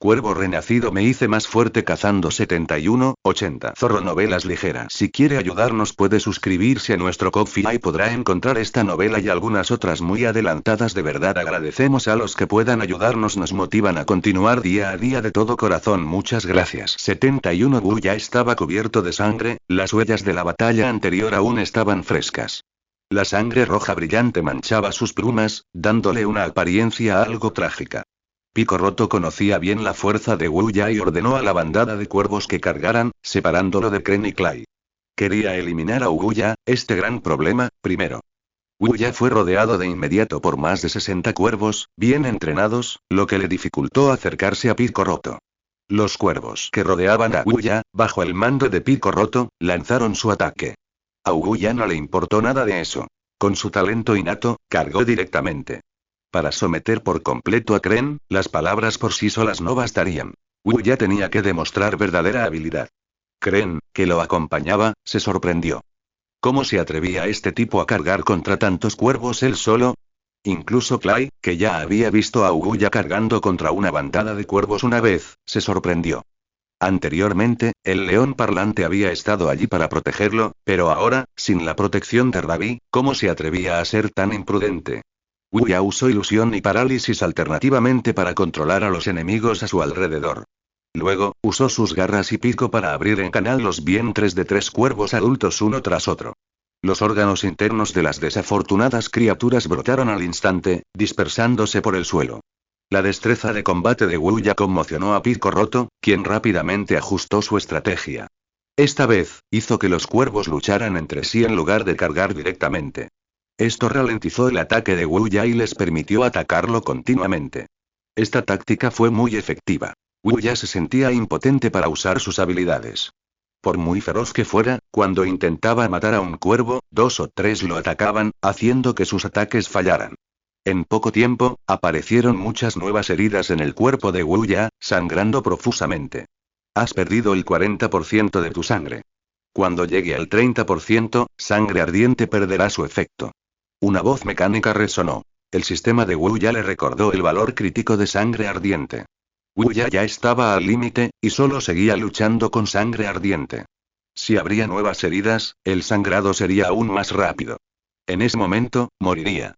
Cuervo renacido me hice más fuerte cazando 71-80. Zorro novelas ligeras. Si quiere ayudarnos puede suscribirse a nuestro Ko-fi y podrá encontrar esta novela y algunas otras muy adelantadas. De verdad agradecemos a los que puedan ayudarnos, nos motivan a continuar día a día de todo corazón. Muchas gracias. 71. Wu ya estaba cubierto de sangre, las huellas de la batalla anterior aún estaban frescas. La sangre roja brillante manchaba sus plumas, dándole una apariencia algo trágica. Pico Roto conocía bien la fuerza de Wu Ya y ordenó a la bandada de cuervos que cargaran, separándolo de Kren y Clay. Quería eliminar a Wu Ya, este gran problema, primero. Wu Ya fue rodeado de inmediato por más de 60 cuervos, bien entrenados, lo que le dificultó acercarse a Pico Roto. Los cuervos que rodeaban a Wu Ya, bajo el mando de Pico Roto, lanzaron su ataque. A Wu Ya no le importó nada de eso. Con su talento innato, cargó directamente. Para someter por completo a Kren, las palabras por sí solas no bastarían. Wu Ya tenía que demostrar verdadera habilidad. Kren, que lo acompañaba, se sorprendió. ¿Cómo se atrevía este tipo a cargar contra tantos cuervos él solo? Incluso Clay, que ya había visto a Wu Ya cargando contra una bandada de cuervos una vez, se sorprendió. Anteriormente, el león parlante había estado allí para protegerlo, pero ahora, sin la protección de Ravi, ¿cómo se atrevía a ser tan imprudente? Wu Ya usó ilusión y parálisis alternativamente para controlar a los enemigos a su alrededor. Luego, usó sus garras y pico para abrir en canal los vientres de 3 cuervos adultos uno tras otro. Los órganos internos de las desafortunadas criaturas brotaron al instante, dispersándose por el suelo. La destreza de combate de Wu Ya conmocionó a Pico Roto, quien rápidamente ajustó su estrategia. Esta vez, hizo que los cuervos lucharan entre sí en lugar de cargar directamente. Esto ralentizó el ataque de Wu Ya y les permitió atacarlo continuamente. Esta táctica fue muy efectiva. Wu Ya se sentía impotente para usar sus habilidades. Por muy feroz que fuera, cuando intentaba matar a un cuervo, 2 o 3 lo atacaban, haciendo que sus ataques fallaran. En poco tiempo, aparecieron muchas nuevas heridas en el cuerpo de Wu Ya, sangrando profusamente. Has perdido el 40% de tu sangre. Cuando llegue al 30%, sangre ardiente perderá su efecto. Una voz mecánica resonó. El sistema de Wu Ya le recordó el valor crítico de sangre ardiente. Wu Ya ya estaba al límite, y solo seguía luchando con sangre ardiente. Si habría nuevas heridas, el sangrado sería aún más rápido. En ese momento, moriría.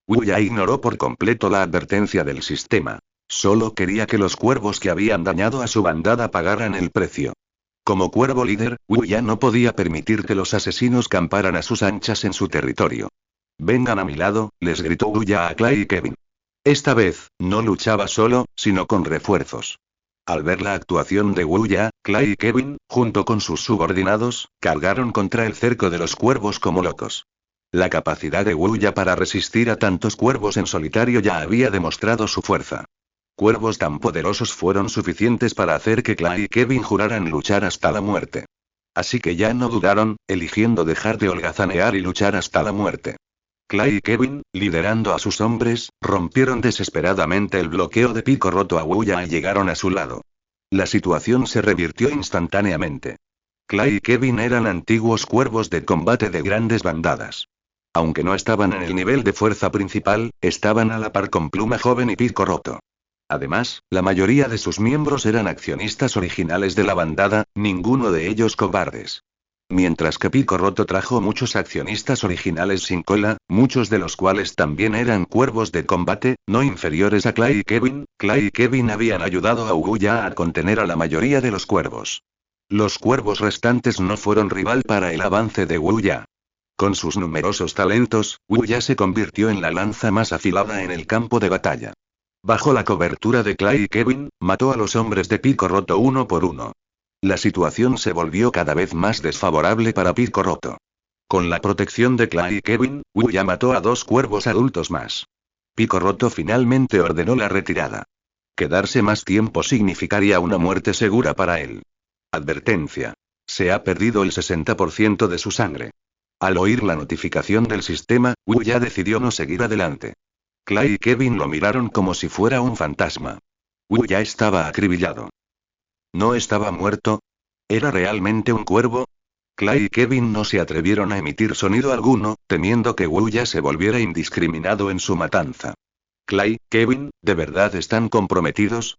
Wu Ya ignoró por completo la advertencia del sistema. Solo quería que los cuervos que habían dañado a su bandada pagaran el precio. Como cuervo líder, Wu Ya no podía permitir que los asesinos camparan a sus anchas en su territorio. Vengan a mi lado, les gritó Wu Ya a Clay y Kevin. Esta vez, no luchaba solo, sino con refuerzos. Al ver la actuación de Wu Ya, Clay y Kevin, junto con sus subordinados, cargaron contra el cerco de los cuervos como locos. La capacidad de Wu Ya para resistir a tantos cuervos en solitario ya había demostrado su fuerza. Cuervos tan poderosos fueron suficientes para hacer que Clay y Kevin juraran luchar hasta la muerte. Así que ya no dudaron, eligiendo dejar de holgazanear y luchar hasta la muerte. Clay y Kevin, liderando a sus hombres, rompieron desesperadamente el bloqueo de Pico Roto a Wu Ya y llegaron a su lado. La situación se revirtió instantáneamente. Clay y Kevin eran antiguos cuervos de combate de grandes bandadas. Aunque no estaban en el nivel de fuerza principal, estaban a la par con Pluma Joven y Pico Roto. Además, la mayoría de sus miembros eran accionistas originales de la bandada, ninguno de ellos cobardes. Mientras que Pico Roto trajo muchos accionistas originales sin cola, muchos de los cuales también eran cuervos de combate, no inferiores a Clay y Kevin habían ayudado a Wu Ya a contener a la mayoría de los cuervos. Los cuervos restantes no fueron rival para el avance de Wu Ya. Con sus numerosos talentos, Wu Ya se convirtió en la lanza más afilada en el campo de batalla. Bajo la cobertura de Clay y Kevin, mató a los hombres de Pico Roto uno por uno. La situación se volvió cada vez más desfavorable para Pico Roto. Con la protección de Clay y Kevin, Wu Ya mató a 2 cuervos adultos más. Pico Roto finalmente ordenó la retirada. Quedarse más tiempo significaría una muerte segura para él. Advertencia. Se ha perdido el 60% de su sangre. Al oír la notificación del sistema, Wu Ya decidió no seguir adelante. Clay y Kevin lo miraron como si fuera un fantasma. Wu Ya estaba acribillado. ¿No estaba muerto? ¿Era realmente un cuervo? Clay y Kevin no se atrevieron a emitir sonido alguno, temiendo que Wu Ya se volviera indiscriminado en su matanza. Clay, Kevin, ¿de verdad están comprometidos?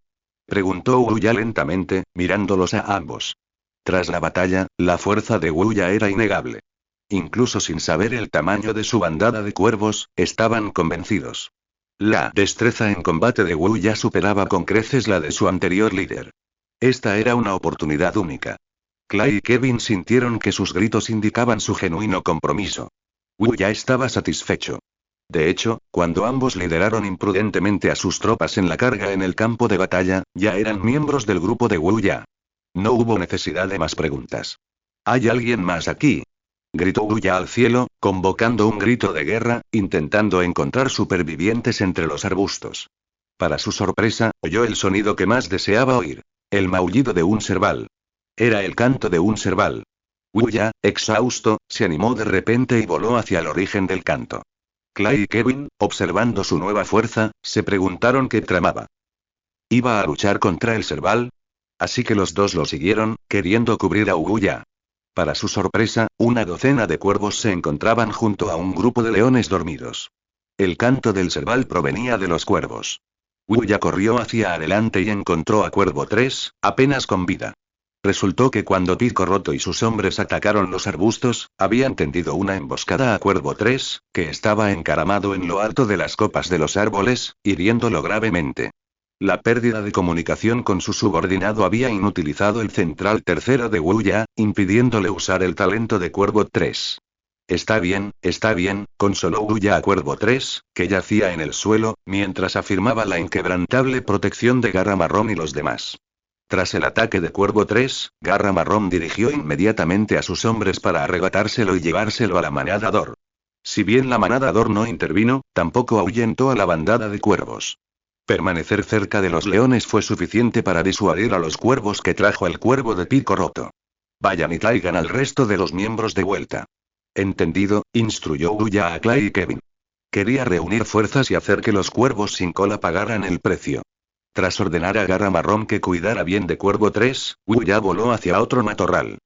Preguntó Wuya lentamente, mirándolos a ambos. Tras la batalla, la fuerza de Wuya era innegable. Incluso sin saber el tamaño de su bandada de cuervos, estaban convencidos. La destreza en combate de Wuya superaba con creces la de su anterior líder. Esta era una oportunidad única. Clay y Kevin sintieron que sus gritos indicaban su genuino compromiso. Wuya estaba satisfecho. De hecho, cuando ambos lideraron imprudentemente a sus tropas en la carga en el campo de batalla, ya eran miembros del grupo de Wuya. No hubo necesidad de más preguntas. ¿Hay alguien más aquí? Gritó Wuya al cielo, convocando un grito de guerra, intentando encontrar supervivientes entre los arbustos. Para su sorpresa, oyó el sonido que más deseaba oír. El maullido de un serval. Era el canto de un serval. Wuya, exhausto, se animó de repente y voló hacia el origen del canto. Clay y Kevin, observando su nueva fuerza, se preguntaron qué tramaba. ¿Iba a luchar contra el serval? Así que los dos lo siguieron, queriendo cubrir a Wuya. Para su sorpresa, una docena de cuervos se encontraban junto a un grupo de leones dormidos. El canto del serval provenía de los cuervos. Wuya corrió hacia adelante y encontró a Cuervo 3, apenas con vida. Resultó que cuando Pico Roto y sus hombres atacaron los arbustos, habían tendido una emboscada a Cuervo 3, que estaba encaramado en lo alto de las copas de los árboles, hiriéndolo gravemente. La pérdida de comunicación con su subordinado había inutilizado el central tercero de Wuya, impidiéndole usar el talento de Cuervo 3. Está bien, consoló Wuya a Cuervo 3, que yacía en el suelo, mientras afirmaba la inquebrantable protección de Garra Marrón y los demás. Tras el ataque de Cuervo 3, Garra Marrón dirigió inmediatamente a sus hombres para arrebatárselo y llevárselo a la manada Dor. Si bien la manada Dor no intervino, tampoco ahuyentó a la bandada de cuervos. Permanecer cerca de los leones fue suficiente para disuadir a los cuervos que trajo el cuervo de Pico Roto. Vayan y traigan al resto de los miembros de vuelta. Entendido, instruyó Wuya a Clay y Kevin. Quería reunir fuerzas y hacer que los cuervos sin cola pagaran el precio. Tras ordenar a Garra Marrón que cuidara bien de Cuervo 3, Wuya voló hacia otro matorral.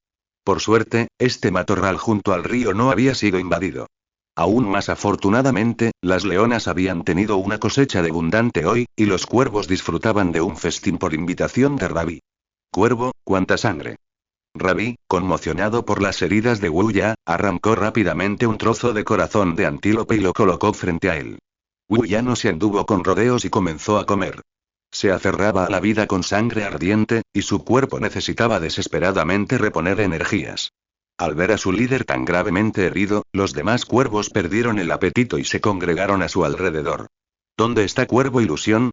Por suerte, este matorral junto al río no había sido invadido. Aún más afortunadamente, las leonas habían tenido una cosecha de abundante hoy, y los cuervos disfrutaban de un festín por invitación de Rabi. Cuervo, ¿cuánta sangre? Rabi, conmocionado por las heridas de Wuya, arrancó rápidamente un trozo de corazón de antílope y lo colocó frente a él. Wuya no se anduvo con rodeos y comenzó a comer. Se aferraba a la vida con sangre ardiente, y su cuerpo necesitaba desesperadamente reponer energías. Al ver a su líder tan gravemente herido, los demás cuervos perdieron el apetito y se congregaron a su alrededor. ¿Dónde está Cuervo Ilusión?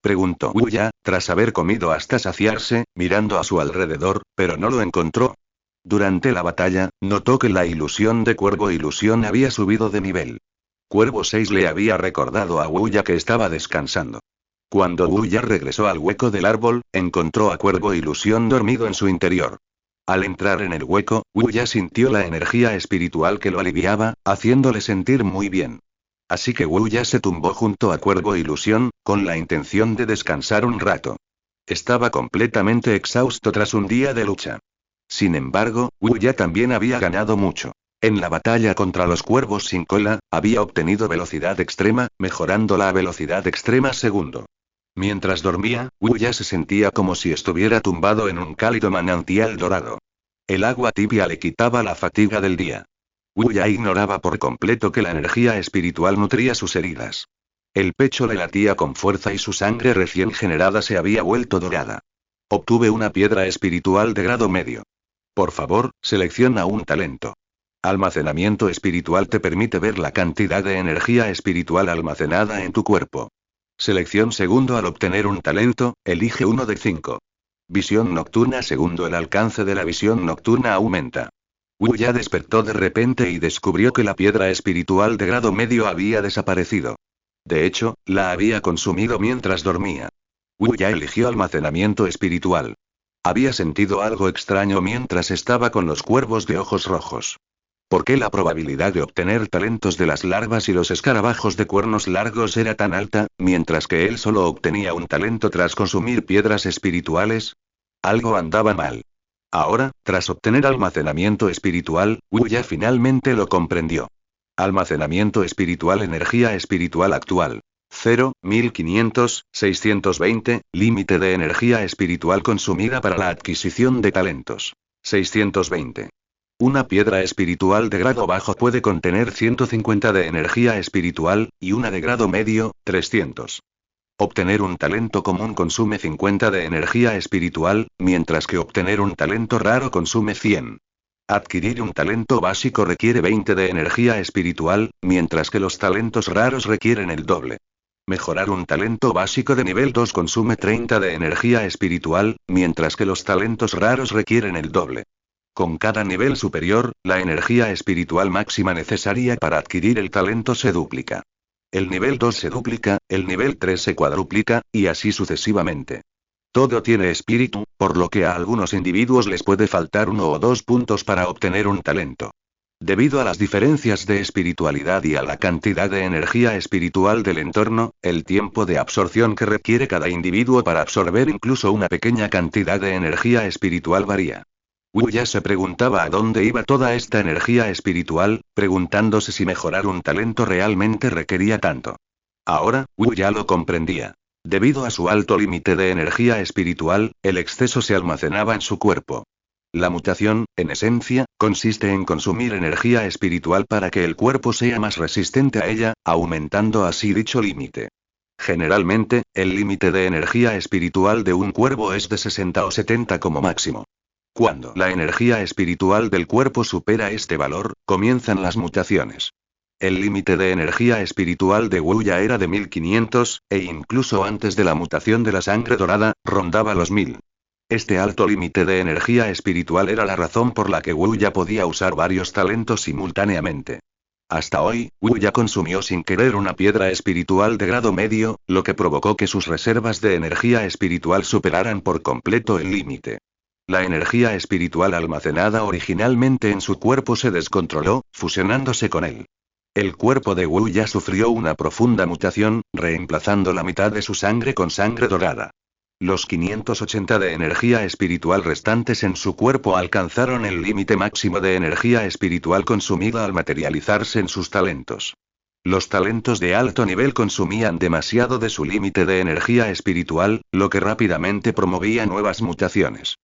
Preguntó Wuya, tras haber comido hasta saciarse, mirando a su alrededor, pero no lo encontró. Durante la batalla, notó que la ilusión de Cuervo Ilusión había subido de nivel. Cuervo 6 le había recordado a Wuya que estaba descansando. Cuando Wuya regresó al hueco del árbol, encontró a Cuervo Ilusión dormido en su interior. Al entrar en el hueco, Wuya sintió la energía espiritual que lo aliviaba, haciéndole sentir muy bien. Así que Wuya se tumbó junto a Cuervo Ilusión, con la intención de descansar un rato. Estaba completamente exhausto tras un día de lucha. Sin embargo, Wuya también había ganado mucho. En la batalla contra los cuervos sin cola, había obtenido velocidad extrema, mejorando la velocidad extrema segundo. Mientras dormía, Wuya se sentía como si estuviera tumbado en un cálido manantial dorado. El agua tibia le quitaba la fatiga del día. Wuya ignoraba por completo que la energía espiritual nutría sus heridas. El pecho le latía con fuerza y su sangre recién generada se había vuelto dorada. Obtuve una piedra espiritual de grado medio. Por favor, selecciona un talento. Almacenamiento espiritual te permite ver la cantidad de energía espiritual almacenada en tu cuerpo. Selección segundo al obtener un talento, elige uno de 5. Visión nocturna segundo el alcance de la visión nocturna aumenta. Wuya despertó de repente y descubrió que la piedra espiritual de grado medio había desaparecido. De hecho, la había consumido mientras dormía. Wuya eligió almacenamiento espiritual. Había sentido algo extraño mientras estaba con los cuervos de ojos rojos. ¿Por qué la probabilidad de obtener talentos de las larvas y los escarabajos de cuernos largos era tan alta, mientras que él solo obtenía un talento tras consumir piedras espirituales? Algo andaba mal. Ahora, tras obtener almacenamiento espiritual, Wuya finalmente lo comprendió. Almacenamiento espiritual, energía espiritual actual. 0, 1500, 620, límite de energía espiritual consumida para la adquisición de talentos. 620. Una piedra espiritual de grado bajo puede contener 150 de energía espiritual, y una de grado medio, 300. Obtener un talento común consume 50 de energía espiritual, mientras que obtener un talento raro consume 100. Adquirir un talento básico requiere 20 de energía espiritual, mientras que los talentos raros requieren el doble. Mejorar un talento básico de nivel 2 consume 30 de energía espiritual, mientras que los talentos raros requieren el doble. Con cada nivel superior, la energía espiritual máxima necesaria para adquirir el talento se duplica. El nivel 2 se duplica, el nivel 3 se cuadruplica, y así sucesivamente. Todo tiene espíritu, por lo que a algunos individuos les puede faltar 1 o 2 puntos para obtener un talento. Debido a las diferencias de espiritualidad y a la cantidad de energía espiritual del entorno, el tiempo de absorción que requiere cada individuo para absorber incluso una pequeña cantidad de energía espiritual varía. Wuya se preguntaba a dónde iba toda esta energía espiritual, preguntándose si mejorar un talento realmente requería tanto. Ahora, Wuya lo comprendía. Debido a su alto límite de energía espiritual, el exceso se almacenaba en su cuerpo. La mutación, en esencia, consiste en consumir energía espiritual para que el cuerpo sea más resistente a ella, aumentando así dicho límite. Generalmente, el límite de energía espiritual de un cuervo es de 60 o 70 como máximo. Cuando la energía espiritual del cuerpo supera este valor, comienzan las mutaciones. El límite de energía espiritual de Wuya era de 1500, e incluso antes de la mutación de la sangre dorada, rondaba los 1000. Este alto límite de energía espiritual era la razón por la que Wuya podía usar varios talentos simultáneamente. Hasta hoy, Wuya consumió sin querer una piedra espiritual de grado medio, lo que provocó que sus reservas de energía espiritual superaran por completo el límite. La energía espiritual almacenada originalmente en su cuerpo se descontroló, fusionándose con él. El cuerpo de Wuya sufrió una profunda mutación, reemplazando la mitad de su sangre con sangre dorada. Los 580 de energía espiritual restantes en su cuerpo alcanzaron el límite máximo de energía espiritual consumida al materializarse en sus talentos. Los talentos de alto nivel consumían demasiado de su límite de energía espiritual, lo que rápidamente promovía nuevas mutaciones.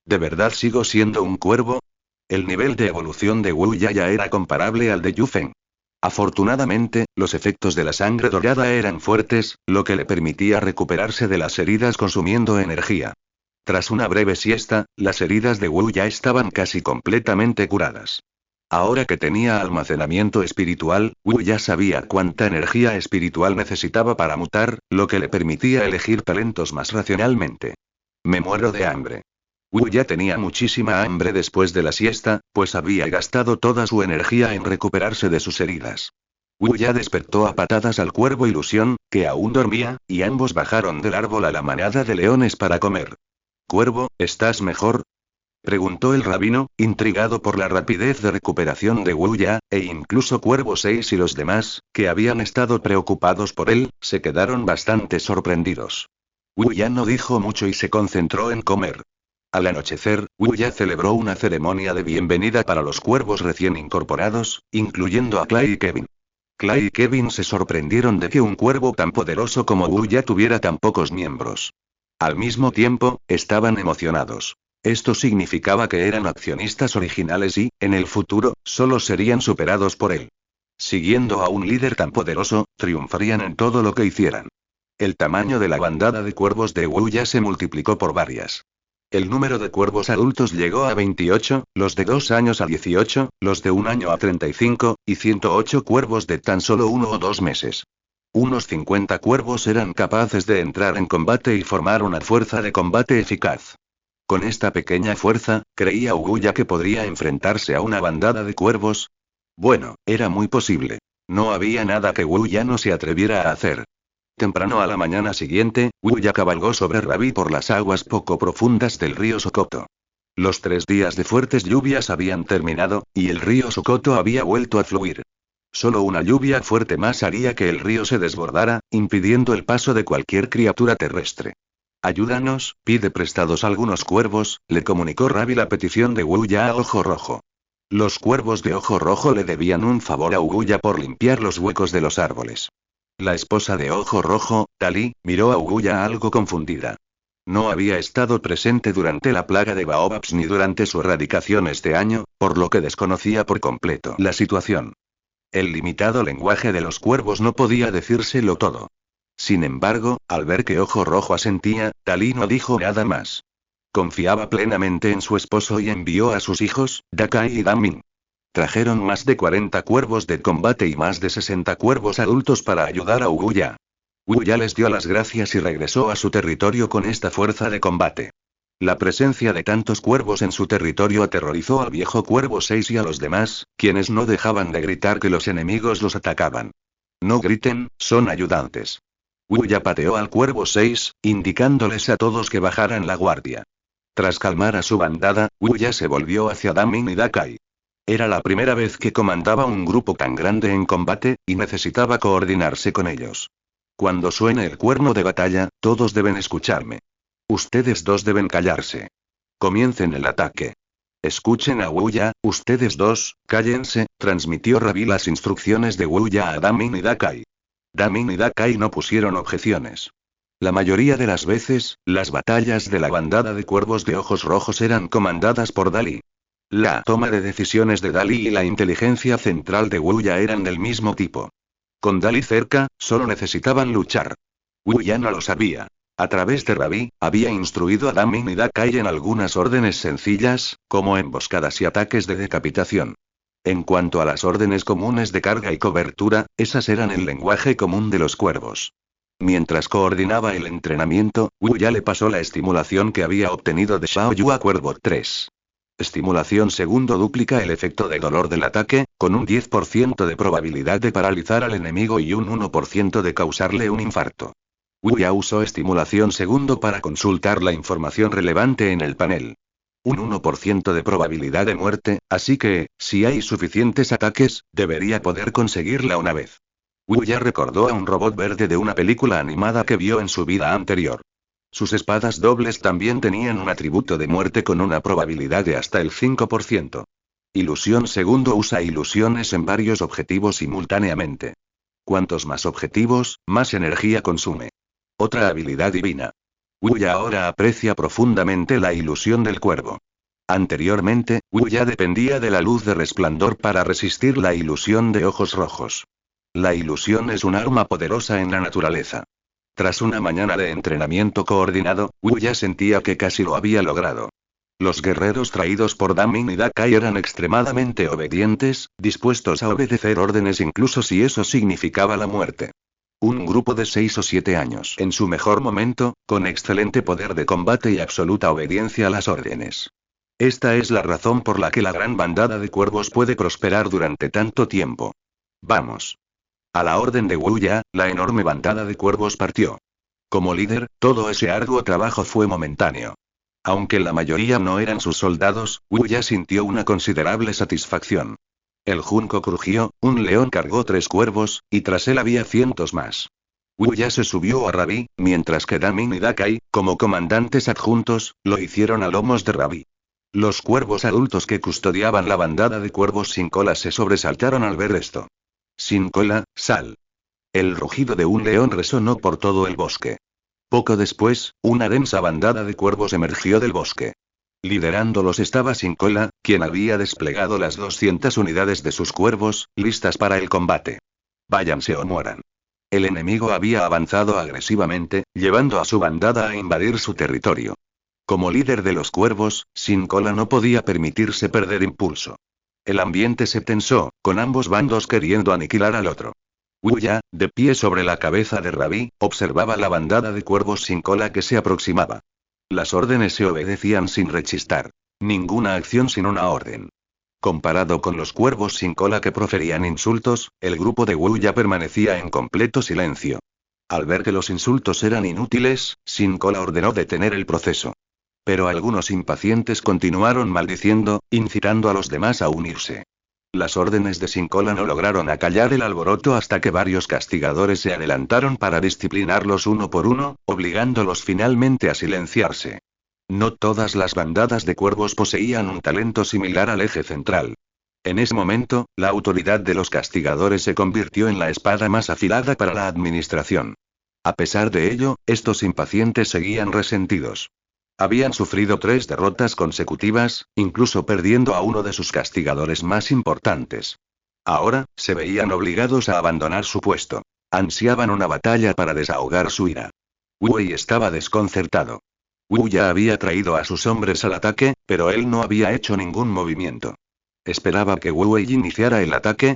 ¿De verdad sigo siendo un cuervo? El nivel de evolución de Wuya ya era comparable al de Yufeng. Afortunadamente, los efectos de la sangre dorada eran fuertes, lo que le permitía recuperarse de las heridas consumiendo energía. Tras una breve siesta, las heridas de Wuya estaban casi completamente curadas. Ahora que tenía almacenamiento espiritual, Wuya sabía cuánta energía espiritual necesitaba para mutar, lo que le permitía elegir talentos más racionalmente. Me muero de hambre. Wuya tenía muchísima hambre después de la siesta, pues había gastado toda su energía en recuperarse de sus heridas. Wuya despertó a patadas al cuervo ilusión, que aún dormía, y ambos bajaron del árbol a la manada de leones para comer. «Cuervo, ¿estás mejor?», preguntó el rabino, intrigado por la rapidez de recuperación de Wuya, e incluso Cuervo 6 y los demás, que habían estado preocupados por él, se quedaron bastante sorprendidos. Wuya no dijo mucho y se concentró en comer. Al anochecer, Wuya celebró una ceremonia de bienvenida para los cuervos recién incorporados, incluyendo a Clay y Kevin. Clay y Kevin se sorprendieron de que un cuervo tan poderoso como Wuya tuviera tan pocos miembros. Al mismo tiempo, estaban emocionados. Esto significaba que eran accionistas originales y, en el futuro, solo serían superados por él. Siguiendo a un líder tan poderoso, triunfarían en todo lo que hicieran. El tamaño de la bandada de cuervos de Wuya se multiplicó por varias. El número de cuervos adultos llegó a 28, los de 2 años a 18, los de 1 año a 35, y 108 cuervos de tan solo 1 o 2 meses. Unos 50 cuervos eran capaces de entrar en combate y formar una fuerza de combate eficaz. Con esta pequeña fuerza, creía Wuya que podría enfrentarse a una bandada de cuervos. Bueno, era muy posible. No había nada que Wuya no se atreviera a hacer. Temprano a la mañana siguiente, Wuya cabalgó sobre Rabi por las aguas poco profundas del río Sokoto. Los 3 días de fuertes lluvias habían terminado, y el río Sokoto había vuelto a fluir. Solo una lluvia fuerte más haría que el río se desbordara, impidiendo el paso de cualquier criatura terrestre. «Ayúdanos, pide prestados algunos cuervos», le comunicó Rabi la petición de Wuya a Ojo Rojo. Los cuervos de Ojo Rojo le debían un favor a Wuya por limpiar los huecos de los árboles. La esposa de Ojo Rojo, Dali, miró a Uguya algo confundida. No había estado presente durante la plaga de Baobabs ni durante su erradicación este año, por lo que desconocía por completo la situación. El limitado lenguaje de los cuervos no podía decírselo todo. Sin embargo, al ver que Ojo Rojo asentía, Dali no dijo nada más. Confiaba plenamente en su esposo y envió a sus hijos, Dakai y Damin. Trajeron más de 40 cuervos de combate y más de 60 cuervos adultos para ayudar a Uguya. Uguya les dio las gracias y regresó a su territorio con esta fuerza de combate. La presencia de tantos cuervos en su territorio aterrorizó al viejo Cuervo 6 y a los demás, quienes no dejaban de gritar que los enemigos los atacaban. No griten, son ayudantes. Uguya pateó al Cuervo 6, indicándoles a todos que bajaran la guardia. Tras calmar a su bandada, Uguya se volvió hacia Damin y Dakai. Era la primera vez que comandaba un grupo tan grande en combate, y necesitaba coordinarse con ellos. Cuando suene el cuerno de batalla, todos deben escucharme. Ustedes dos deben callarse. Comiencen el ataque. Escuchen a Uguya, ustedes dos, cállense, transmitió Rabi las instrucciones de Uguya a Damin y Dakai. Damin y Dakai no pusieron objeciones. La mayoría de las veces, las batallas de la bandada de cuervos de ojos rojos eran comandadas por Dali. La toma de decisiones de Dali y la inteligencia central de Uguya eran del mismo tipo. Con Dali cerca, solo necesitaban luchar. Uguya no lo sabía. A través de Rabi, había instruido a Damin y Dakai en algunas órdenes sencillas, como emboscadas y ataques de decapitación. En cuanto a las órdenes comunes de carga y cobertura, esas eran el lenguaje común de los cuervos. Mientras coordinaba el entrenamiento, Uguya le pasó la estimulación que había obtenido de Xiao Yu a Cuervo 3. Estimulación segundo duplica el efecto de dolor del ataque, con un 10% de probabilidad de paralizar al enemigo y un 1% de causarle un infarto. Uguya usó estimulación segundo para consultar la información relevante en el panel. Un 1% de probabilidad de muerte, así que, si hay suficientes ataques, debería poder conseguirla una vez. Uguya recordó a un robot verde de una película animada que vio en su vida anterior. Sus espadas dobles también tenían un atributo de muerte con una probabilidad de hasta el 5%. Ilusión segundo usa ilusiones en varios objetivos simultáneamente. Cuantos más objetivos, más energía consume. Otra habilidad divina. Uguya ahora aprecia profundamente la ilusión del cuervo. Anteriormente, Uguya dependía de la luz de resplandor para resistir la ilusión de ojos rojos. La ilusión es un arma poderosa en la naturaleza. Tras una mañana de entrenamiento coordinado, Uguya sentía que casi lo había logrado. Los guerreros traídos por Damin y Dakai eran extremadamente obedientes, dispuestos a obedecer órdenes incluso si eso significaba la muerte. Un grupo de 6 o 7 años en su mejor momento, con excelente poder de combate y absoluta obediencia a las órdenes. Esta es la razón por la que la gran bandada de cuervos puede prosperar durante tanto tiempo. Vamos. A la orden de Uguya, la enorme bandada de cuervos partió. Como líder, todo ese arduo trabajo fue momentáneo. Aunque la mayoría no eran sus soldados, Uguya sintió una considerable satisfacción. El junco crujió, un león cargó 3 cuervos, y tras él había cientos más. Uguya se subió a Rabi, mientras que Damin y Dakai, como comandantes adjuntos, lo hicieron a lomos de Rabi. Los cuervos adultos que custodiaban la bandada de cuervos sin cola se sobresaltaron al ver esto. Sin cola, sal. El rugido de un león resonó por todo el bosque. Poco después, una densa bandada de cuervos emergió del bosque. Liderándolos estaba Sin Cola, quien había desplegado las 200 unidades de sus cuervos, listas para el combate. Váyanse o mueran. El enemigo había avanzado agresivamente, llevando a su bandada a invadir su territorio. Como líder de los cuervos, Sin Cola no podía permitirse perder impulso. El ambiente se tensó, con ambos bandos queriendo aniquilar al otro. Uguya, de pie sobre la cabeza de Rabi, observaba la bandada de cuervos sin cola que se aproximaba. Las órdenes se obedecían sin rechistar. Ninguna acción sin una orden. Comparado con los cuervos sin cola que proferían insultos, el grupo de Uguya permanecía en completo silencio. Al ver que los insultos eran inútiles, Sin Cola ordenó detener el proceso. Pero algunos impacientes continuaron maldiciendo, incitando a los demás a unirse. Las órdenes de Sin Cola no lograron acallar el alboroto hasta que varios castigadores se adelantaron para disciplinarlos uno por uno, obligándolos finalmente a silenciarse. No todas las bandadas de cuervos poseían un talento similar al eje central. En ese momento, la autoridad de los castigadores se convirtió en la espada más afilada para la administración. A pesar de ello, estos impacientes seguían resentidos. Habían sufrido 3 derrotas consecutivas, incluso perdiendo a uno de sus castigadores más importantes. Ahora, se veían obligados a abandonar su puesto. Ansiaban una batalla para desahogar su ira. Wu Wei estaba desconcertado. Wu ya había traído a sus hombres al ataque, pero él no había hecho ningún movimiento. Esperaba que Wu Wei iniciara el ataque,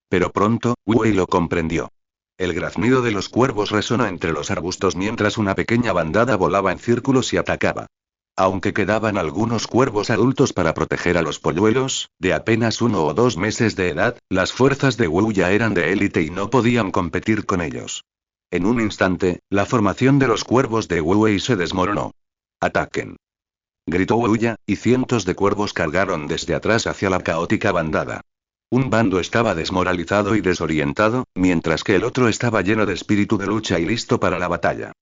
pero pronto, Wu Wei lo comprendió. El graznido de los cuervos resonó entre los arbustos mientras una pequeña bandada volaba en círculos y atacaba. Aunque quedaban algunos cuervos adultos para proteger a los polluelos, de apenas 1 o 2 meses de edad, las fuerzas de Wu ya eran de élite y no podían competir con ellos. En un instante, la formación de los cuervos de Wu Wei se desmoronó. ¡Ataquen!, gritó Wu Ya, y cientos de cuervos cargaron desde atrás hacia la caótica bandada. Un bando estaba desmoralizado y desorientado, mientras que el otro estaba lleno de espíritu de lucha y listo para la batalla.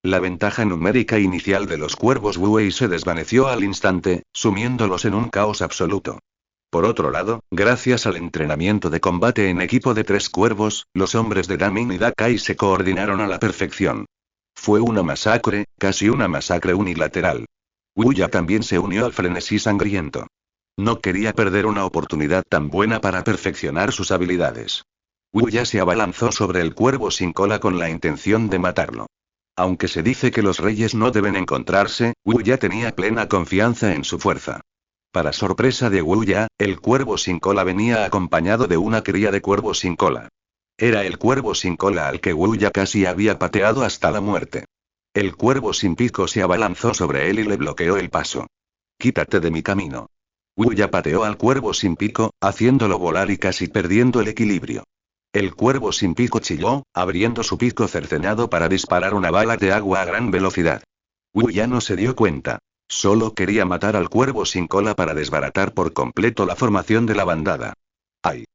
La ventaja numérica inicial de los cuervos Wu Wei se desvaneció al instante, sumiéndolos en un caos absoluto. Por otro lado, gracias al entrenamiento de combate en equipo de 3 cuervos, los hombres de Damin y Dakai se coordinaron a la perfección. Fue una masacre, casi una masacre unilateral. Wu Ya también se unió al frenesí sangriento. No quería perder una oportunidad tan buena para perfeccionar sus habilidades. Wu Ya se abalanzó sobre el cuervo sin cola con la intención de matarlo. Aunque se dice que los reyes no deben encontrarse, Wu Ya tenía plena confianza en su fuerza. Para sorpresa de Wu Ya, el cuervo sin cola venía acompañado de una cría de cuervo sin cola. Era el cuervo sin cola al que Wu Ya casi había pateado hasta la muerte. El cuervo sin pico se abalanzó sobre él y le bloqueó el paso. «Quítate de mi camino». Wu Ya pateó al cuervo sin pico, haciéndolo volar y casi perdiendo el equilibrio. El cuervo sin pico chilló, abriendo su pico cercenado para disparar una bala de agua a gran velocidad. Wu Ya no se dio cuenta. Solo quería matar al cuervo sin cola para desbaratar por completo la formación de la bandada. ¡Ay!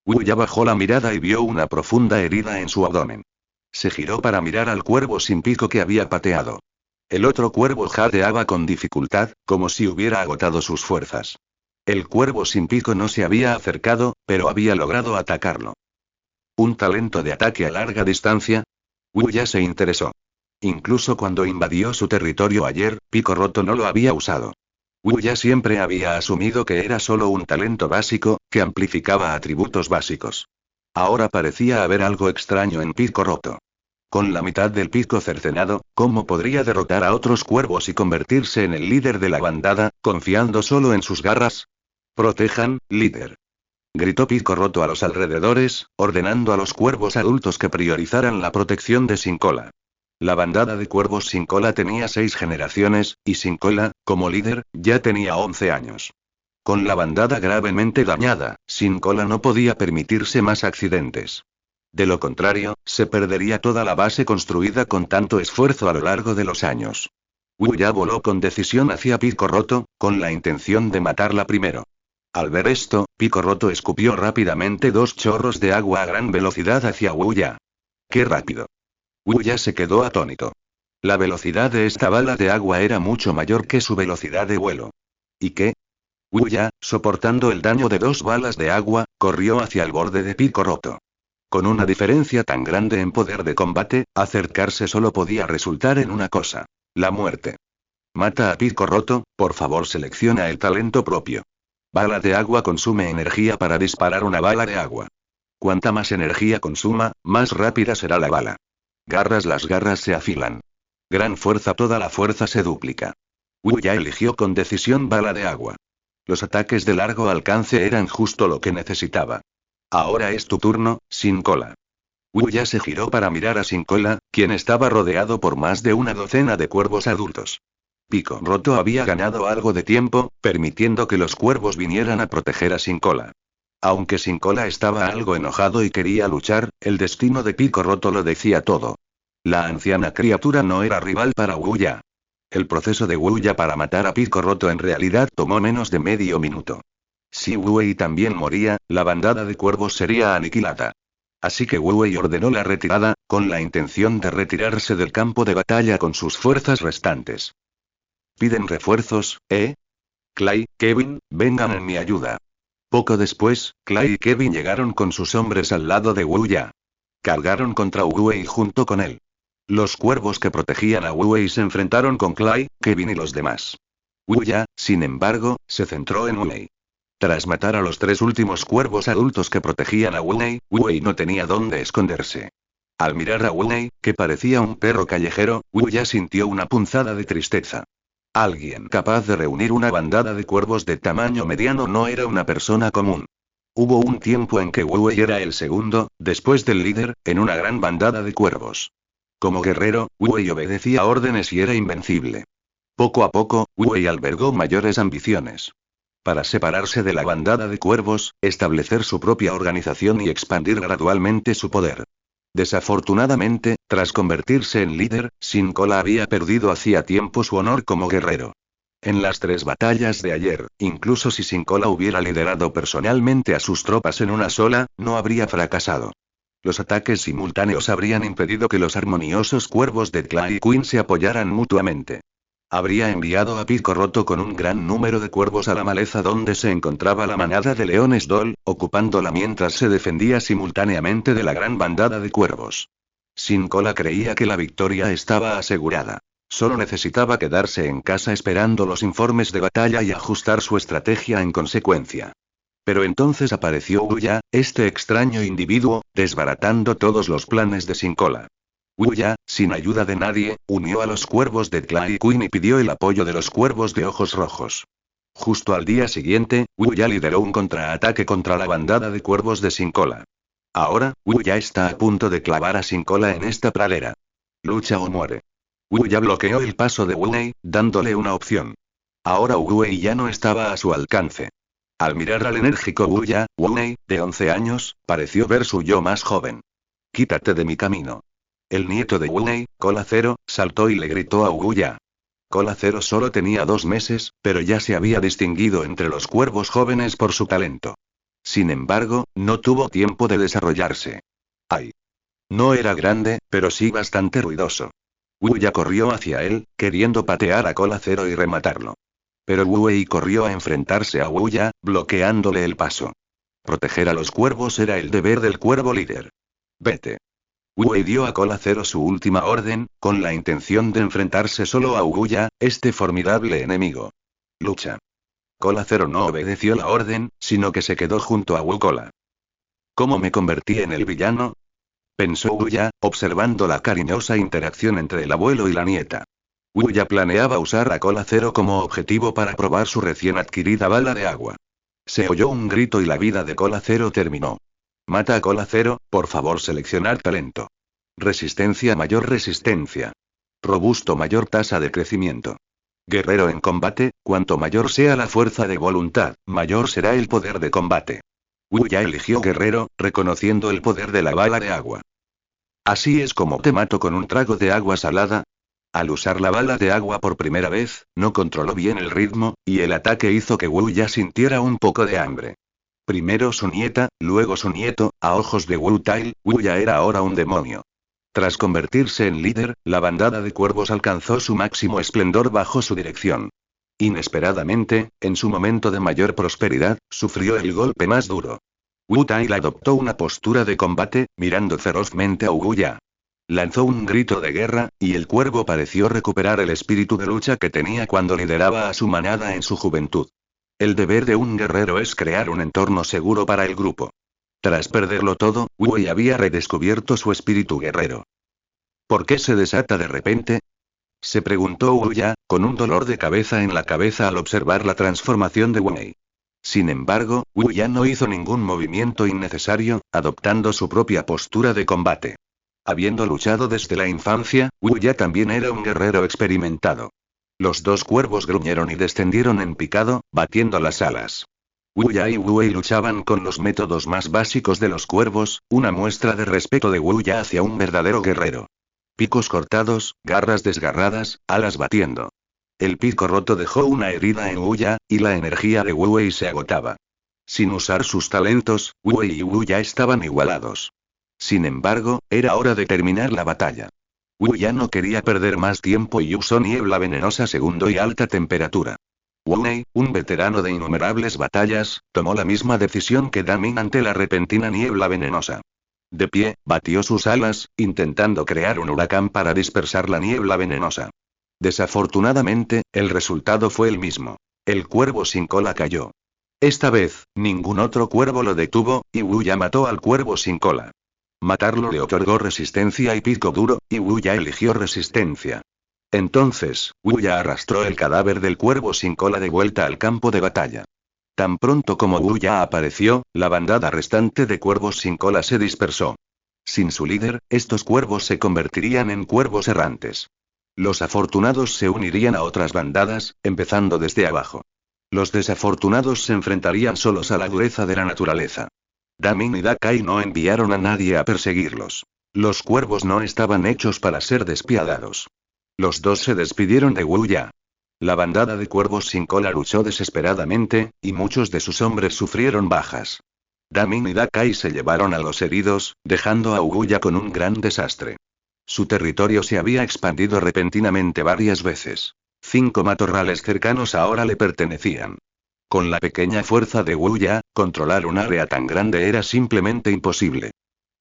Wu Ya bajó la mirada y vio una profunda herida en su abdomen. Se giró para mirar al cuervo sin pico que había pateado. El otro cuervo jadeaba con dificultad, como si hubiera agotado sus fuerzas. El cuervo sin pico no se había acercado, pero había logrado atacarlo. ¿Un talento de ataque a larga distancia? Wu Ya se interesó. Incluso cuando invadió su territorio ayer, Pico Roto no lo había usado. Wu Ya siempre había asumido que era solo un talento básico, que amplificaba atributos básicos. Ahora parecía haber algo extraño en Pico Roto. Con la mitad del pico cercenado, ¿cómo podría derrotar a otros cuervos y convertirse en el líder de la bandada, confiando solo en sus garras? «Protejan, líder», gritó Pico Roto a los alrededores, ordenando a los cuervos adultos que priorizaran la protección de Sin Cola. La bandada de cuervos Sin Cola tenía 6 generaciones, y Sin Cola, como líder, ya tenía 11 años. Con la bandada gravemente dañada, Sin Cola no podía permitirse más accidentes. De lo contrario, se perdería toda la base construida con tanto esfuerzo a lo largo de los años. Wu Ya voló con decisión hacia Pico Roto, con la intención de matarla primero. Al ver esto, Pico Roto escupió rápidamente 2 chorros de agua a gran velocidad hacia Wu Ya. ¡Qué rápido! Wu Ya se quedó atónito. La velocidad de esta bala de agua era mucho mayor que su velocidad de vuelo. ¿Y qué? Wu Ya, soportando el daño de 2 balas de agua, corrió hacia el borde de Pico Roto. Con una diferencia tan grande en poder de combate, acercarse solo podía resultar en una cosa: la muerte. Mata a Pico Roto, por favor, selecciona el talento propio. Bala de agua consume energía para disparar una bala de agua. Cuanta más energía consuma, más rápida será la bala. Garras, las garras se afilan. Gran fuerza, toda la fuerza se duplica. Wu Ya eligió con decisión bala de agua. Los ataques de largo alcance eran justo lo que necesitaba. Ahora es tu turno, Sin Cola. Wu Ya se giró para mirar a Sin Cola, quien estaba rodeado por más de una docena de cuervos adultos. Pico Roto había ganado algo de tiempo, permitiendo que los cuervos vinieran a proteger a Sin Cola. Aunque Sin Cola estaba algo enojado y quería luchar, el destino de Pico Roto lo decía todo. La anciana criatura no era rival para Wu Ya. El proceso de Wu Ya para matar a Pico Roto en realidad tomó menos de medio minuto. Si Wu Wei también moría, la bandada de cuervos sería aniquilada. Así que Wu Wei ordenó la retirada, con la intención de retirarse del campo de batalla con sus fuerzas restantes. ¿Piden refuerzos, eh? Clay, Kevin, vengan en mi ayuda. Poco después, Clay y Kevin llegaron con sus hombres al lado de Wu Ya. Cargaron contra Wu Wei junto con él. Los cuervos que protegían a Wu Wei se enfrentaron con Clay, Kevin y los demás. Wu Ya, sin embargo, se centró en Wu Wei. Tras matar a los 3 últimos cuervos adultos que protegían a Wu Wei no tenía dónde esconderse. Al mirar a Wu Wei, que parecía un perro callejero, Wu Ya sintió una punzada de tristeza. Alguien capaz de reunir una bandada de cuervos de tamaño mediano no era una persona común. Hubo un tiempo en que Wu Wei era el segundo, después del líder, en una gran bandada de cuervos. Como guerrero, Wu Wei obedecía órdenes y era invencible. Poco a poco, Wu Wei albergó mayores ambiciones. Para separarse de la bandada de cuervos, establecer su propia organización y expandir gradualmente su poder. Desafortunadamente, tras convertirse en líder, Sin Cola había perdido hacía tiempo su honor como guerrero. En las 3 batallas de ayer, incluso si Sin Cola hubiera liderado personalmente a sus tropas en una sola, no habría fracasado. Los ataques simultáneos habrían impedido que los armoniosos cuervos de Clay y Queen se apoyaran mutuamente. Habría enviado a Pico Roto con un gran número de cuervos a la maleza donde se encontraba la manada de leones Dol, ocupándola mientras se defendía simultáneamente de la gran bandada de cuervos. Sin Cola creía que la victoria estaba asegurada. Solo necesitaba quedarse en casa esperando los informes de batalla y ajustar su estrategia en consecuencia. Pero entonces apareció Wu Ya, este extraño individuo, desbaratando todos los planes de Sin Cola. Wu Ya, sin ayuda de nadie, unió a los cuervos de Clay Queen y pidió el apoyo de los cuervos de ojos rojos. Justo al día siguiente, Wu Ya lideró un contraataque contra la bandada de cuervos de Sin Cola. Ahora, Wu Ya está a punto de clavar a Sin Cola en esta pradera. Lucha o muere. Wu Ya bloqueó el paso de Wu Wei, dándole una opción. Ahora Wu Wei ya no estaba a su alcance. Al mirar al enérgico Wu Ya, Wu Wei, de 11 años, pareció ver su yo más joven. Quítate de mi camino. El nieto de Wu Wei, Cola Cero, saltó y le gritó a Wu Ya. Cola Cero solo tenía 2 meses, pero ya se había distinguido entre los cuervos jóvenes por su talento. Sin embargo, no tuvo tiempo de desarrollarse. ¡Ay! No era grande, pero sí bastante ruidoso. Wu Ya corrió hacia él, queriendo patear a Cola Cero y rematarlo. Pero Wu Wei corrió a enfrentarse a Wu Ya, bloqueándole el paso. Proteger a los cuervos era el deber del cuervo líder. Vete. Wu Wei dio a Cola Cero su última orden, con la intención de enfrentarse solo a Wu Ya, este formidable enemigo. Lucha. Cola Cero no obedeció la orden, sino que se quedó junto a Wu Cola. ¿Cómo me convertí en el villano? Pensó Wu Ya, observando la cariñosa interacción entre el abuelo y la nieta. Wu Ya planeaba usar a Cola Cero como objetivo para probar su recién adquirida bala de agua. Se oyó un grito y la vida de Cola Cero terminó. Mata a Cola Cero, por favor seleccionar talento. Resistencia mayor resistencia. Robusto mayor tasa de crecimiento. Guerrero en combate, cuanto mayor sea la fuerza de voluntad, mayor será el poder de combate. Wu Ya eligió guerrero, reconociendo el poder de la bala de agua. Así es como te mato con un trago de agua salada. Al usar la bala de agua por primera vez, no controló bien el ritmo, y el ataque hizo que Wu Ya sintiera un poco de hambre. Primero su nieta, luego su nieto, a ojos de Wu Tai, Wu Ya era ahora un demonio. Tras convertirse en líder, la bandada de cuervos alcanzó su máximo esplendor bajo su dirección. Inesperadamente, en su momento de mayor prosperidad, sufrió el golpe más duro. Wu Tai adoptó una postura de combate, mirando ferozmente a Wu Ya. Lanzó un grito de guerra, y el cuervo pareció recuperar el espíritu de lucha que tenía cuando lideraba a su manada en su juventud. El deber de un guerrero es crear un entorno seguro para el grupo. Tras perderlo todo, Wu Wei había redescubierto su espíritu guerrero. ¿Por qué se desata de repente? Se preguntó Wu Ya, con un dolor de cabeza en la cabeza al observar la transformación de Wu Wei. Sin embargo, Wu Ya no hizo ningún movimiento innecesario, adoptando su propia postura de combate. Habiendo luchado desde la infancia, Wu Ya también era un guerrero experimentado. Los 2 cuervos gruñeron y descendieron en picado, batiendo las alas. Wu Ya y Wu Wei luchaban con los métodos más básicos de los cuervos, una muestra de respeto de Wu Ya hacia un verdadero guerrero. Picos cortados, garras desgarradas, alas batiendo. El pico roto dejó una herida en Wu Ya, y la energía de Wu Wei se agotaba. Sin usar sus talentos, Wu Wei y Wu Ya estaban igualados. Sin embargo, era hora de terminar la batalla. Wu Ya no quería perder más tiempo y usó niebla venenosa segundo y alta temperatura. Wunei, un veterano de innumerables batallas, tomó la misma decisión que Damin ante la repentina niebla venenosa. De pie, batió sus alas, intentando crear un huracán para dispersar la niebla venenosa. Desafortunadamente, el resultado fue el mismo. El cuervo sin cola cayó. Esta vez, ningún otro cuervo lo detuvo, y Wuya mató al cuervo sin cola. Matarlo le otorgó resistencia y pico duro, y Wuya eligió resistencia. Entonces, Wuya arrastró el cadáver del cuervo sin cola de vuelta al campo de batalla. Tan pronto como Wuya apareció, la bandada restante de cuervos sin cola se dispersó. Sin su líder, estos cuervos se convertirían en cuervos errantes. Los afortunados se unirían a otras bandadas, empezando desde abajo. Los desafortunados se enfrentarían solos a la dureza de la naturaleza. Damin y Dakai no enviaron a nadie a perseguirlos. Los cuervos no estaban hechos para ser despiadados. Los dos se despidieron de Wuya. La bandada de cuervos sin cola luchó desesperadamente, y muchos de sus hombres sufrieron bajas. Damin y Dakai se llevaron a los heridos, dejando a Wuya con un gran desastre. Su territorio se había expandido repentinamente varias veces. 5 matorrales cercanos ahora le pertenecían. Con la pequeña fuerza de Wuya, controlar un área tan grande era simplemente imposible.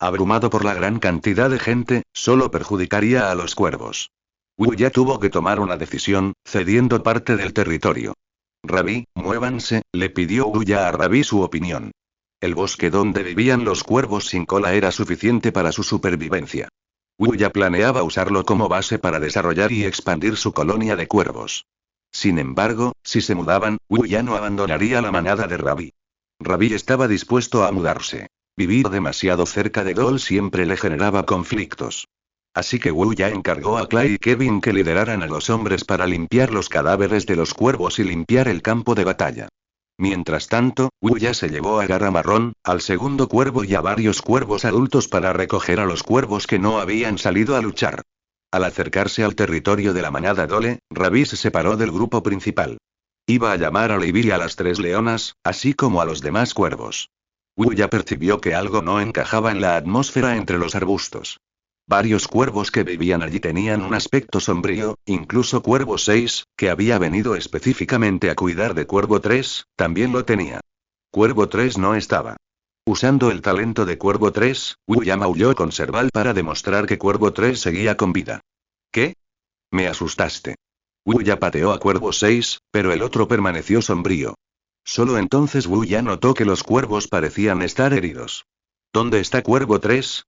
Abrumado por la gran cantidad de gente, solo perjudicaría a los cuervos. Wuya tuvo que tomar una decisión, cediendo parte del territorio. Rabi, muévanse, le pidió Wuya a Rabi su opinión. El bosque donde vivían los cuervos sin cola era suficiente para su supervivencia. Wuya planeaba usarlo como base para desarrollar y expandir su colonia de cuervos. Sin embargo, si se mudaban, Wuya no abandonaría la manada de Rabi. Rabi estaba dispuesto a mudarse. Vivir demasiado cerca de Dol siempre le generaba conflictos. Así que Wuya encargó a Clay y Kevin que lideraran a los hombres para limpiar los cadáveres de los cuervos y limpiar el campo de batalla. Mientras tanto, Wuya se llevó a Garra Marrón, al segundo cuervo y a varios cuervos adultos para recoger a los cuervos que no habían salido a luchar. Al acercarse al territorio de la manada Dole, Rabi se separó del grupo principal. Iba a llamar a Libby y a las 3 leonas, así como a los demás cuervos. Wuya percibió que algo no encajaba en la atmósfera entre los arbustos. Varios cuervos que vivían allí tenían un aspecto sombrío, incluso Cuervo 6, que había venido específicamente a cuidar de Cuervo 3, también lo tenía. Cuervo 3 no estaba. Usando el talento de Cuervo 3, Wuya maulló con Serval para demostrar que Cuervo 3 seguía con vida. ¿Qué? Me asustaste. Wuya pateó a Cuervo 6, pero el otro permaneció sombrío. Solo entonces Wuya notó que los cuervos parecían estar heridos. ¿Dónde está Cuervo 3?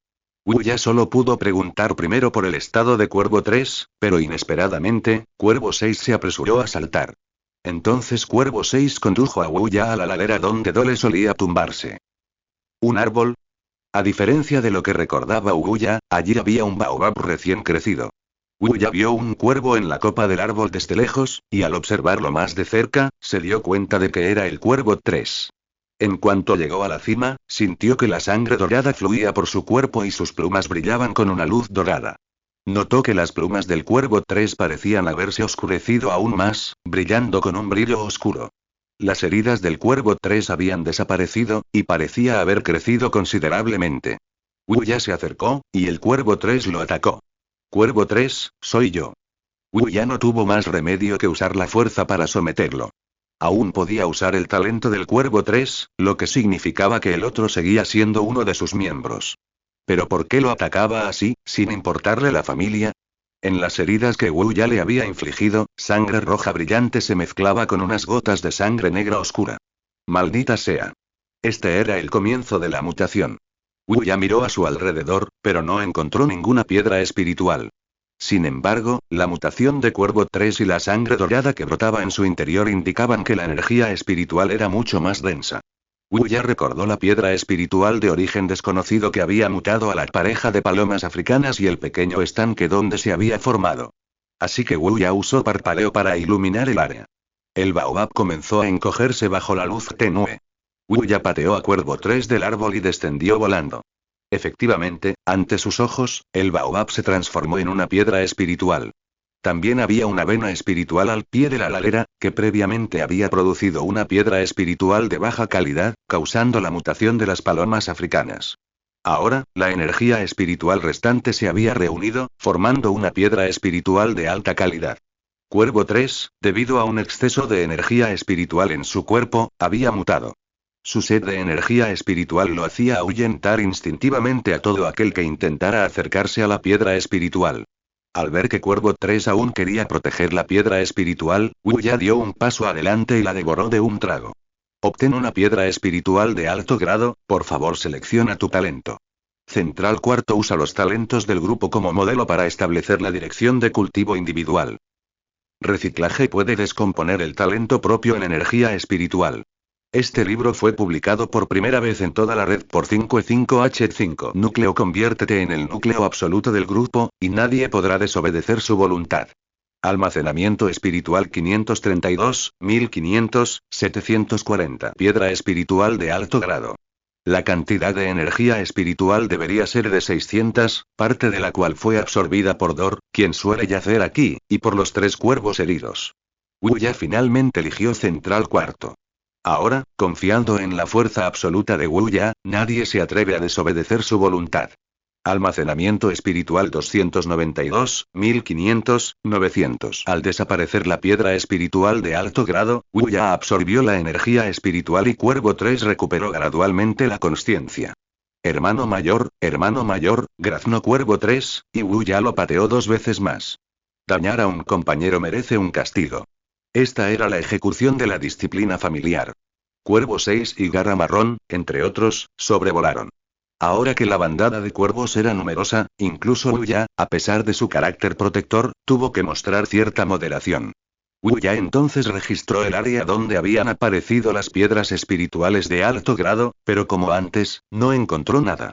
Wuya solo pudo preguntar primero por el estado de Cuervo 3, pero inesperadamente, Cuervo 6 se apresuró a saltar. Entonces Cuervo 6 condujo a Wuya a la ladera donde Dole solía tumbarse. ¿Un árbol? A diferencia de lo que recordaba Wuya, allí había un baobab recién crecido. Wuya vio un cuervo en la copa del árbol desde lejos, y al observarlo más de cerca, se dio cuenta de que era el Cuervo 3. En cuanto llegó a la cima, sintió que la sangre dorada fluía por su cuerpo y sus plumas brillaban con una luz dorada. Notó que las plumas del Cuervo 3 parecían haberse oscurecido aún más, brillando con un brillo oscuro. Las heridas del Cuervo 3 habían desaparecido, y parecía haber crecido considerablemente. Wuya se acercó, y el Cuervo 3 lo atacó. Cuervo 3, soy yo. Wuya no tuvo más remedio que usar la fuerza para someterlo. Aún podía usar el talento del Cuervo 3, lo que significaba que el otro seguía siendo uno de sus miembros. ¿Pero por qué lo atacaba así, sin importarle la familia? En las heridas que Wuya le había infligido, sangre roja brillante se mezclaba con unas gotas de sangre negra oscura. Maldita sea. Este era el comienzo de la mutación. Wuya miró a su alrededor, pero no encontró ninguna piedra espiritual. Sin embargo, la mutación de Cuervo 3 y la sangre dorada que brotaba en su interior indicaban que la energía espiritual era mucho más densa. Wuya recordó la piedra espiritual de origen desconocido que había mutado a la pareja de palomas africanas y el pequeño estanque donde se había formado. Así que Wuya usó parpadeo para iluminar el área. El baobab comenzó a encogerse bajo la luz tenue. Wuya pateó a Cuervo 3 del árbol y descendió volando. Efectivamente, ante sus ojos, el baobab se transformó en una piedra espiritual. También había una vena espiritual al pie de la ladera, que previamente había producido una piedra espiritual de baja calidad, causando la mutación de las palomas africanas. Ahora, la energía espiritual restante se había reunido, formando una piedra espiritual de alta calidad. Cuervo 3, debido a un exceso de energía espiritual en su cuerpo, había mutado. Su sed de energía espiritual lo hacía ahuyentar instintivamente a todo aquel que intentara acercarse a la piedra espiritual. Al ver que Cuervo 3 aún quería proteger la piedra espiritual, Wu Ya dio un paso adelante y la devoró de un trago. Obtén una piedra espiritual de alto grado, por favor selecciona tu talento. Central Cuarto usa los talentos del grupo como modelo para establecer la dirección de cultivo individual. Reciclaje puede descomponer el talento propio en energía espiritual. Este libro fue publicado por primera vez en toda la red por 5E5H5. Núcleo. Conviértete en el núcleo absoluto del grupo, y nadie podrá desobedecer su voluntad. Almacenamiento espiritual 532, 1500, 740. Piedra espiritual de alto grado. La cantidad de energía espiritual debería ser de 600, parte de la cual fue absorbida por Dor, quien suele yacer aquí, y por los 3 cuervos heridos. Wu Ya finalmente eligió Central Cuarto. Ahora, confiando en la fuerza absoluta de Wu Ya, nadie se atreve a desobedecer su voluntad. Almacenamiento espiritual 292, 1500, 900. Al desaparecer la piedra espiritual de alto grado, Wu Ya absorbió la energía espiritual y Cuervo 3 recuperó gradualmente la consciencia. Hermano mayor, grazno Cuervo 3, y Wu Ya lo pateó 2 veces más. Dañar a un compañero merece un castigo. Esta era la ejecución de la disciplina familiar. Cuervo 6 y Garra Marrón, entre otros, sobrevolaron. Ahora que la bandada de cuervos era numerosa, incluso Wu Ya, a pesar de su carácter protector, tuvo que mostrar cierta moderación. Wu Ya entonces registró el área donde habían aparecido las piedras espirituales de alto grado, pero como antes, no encontró nada.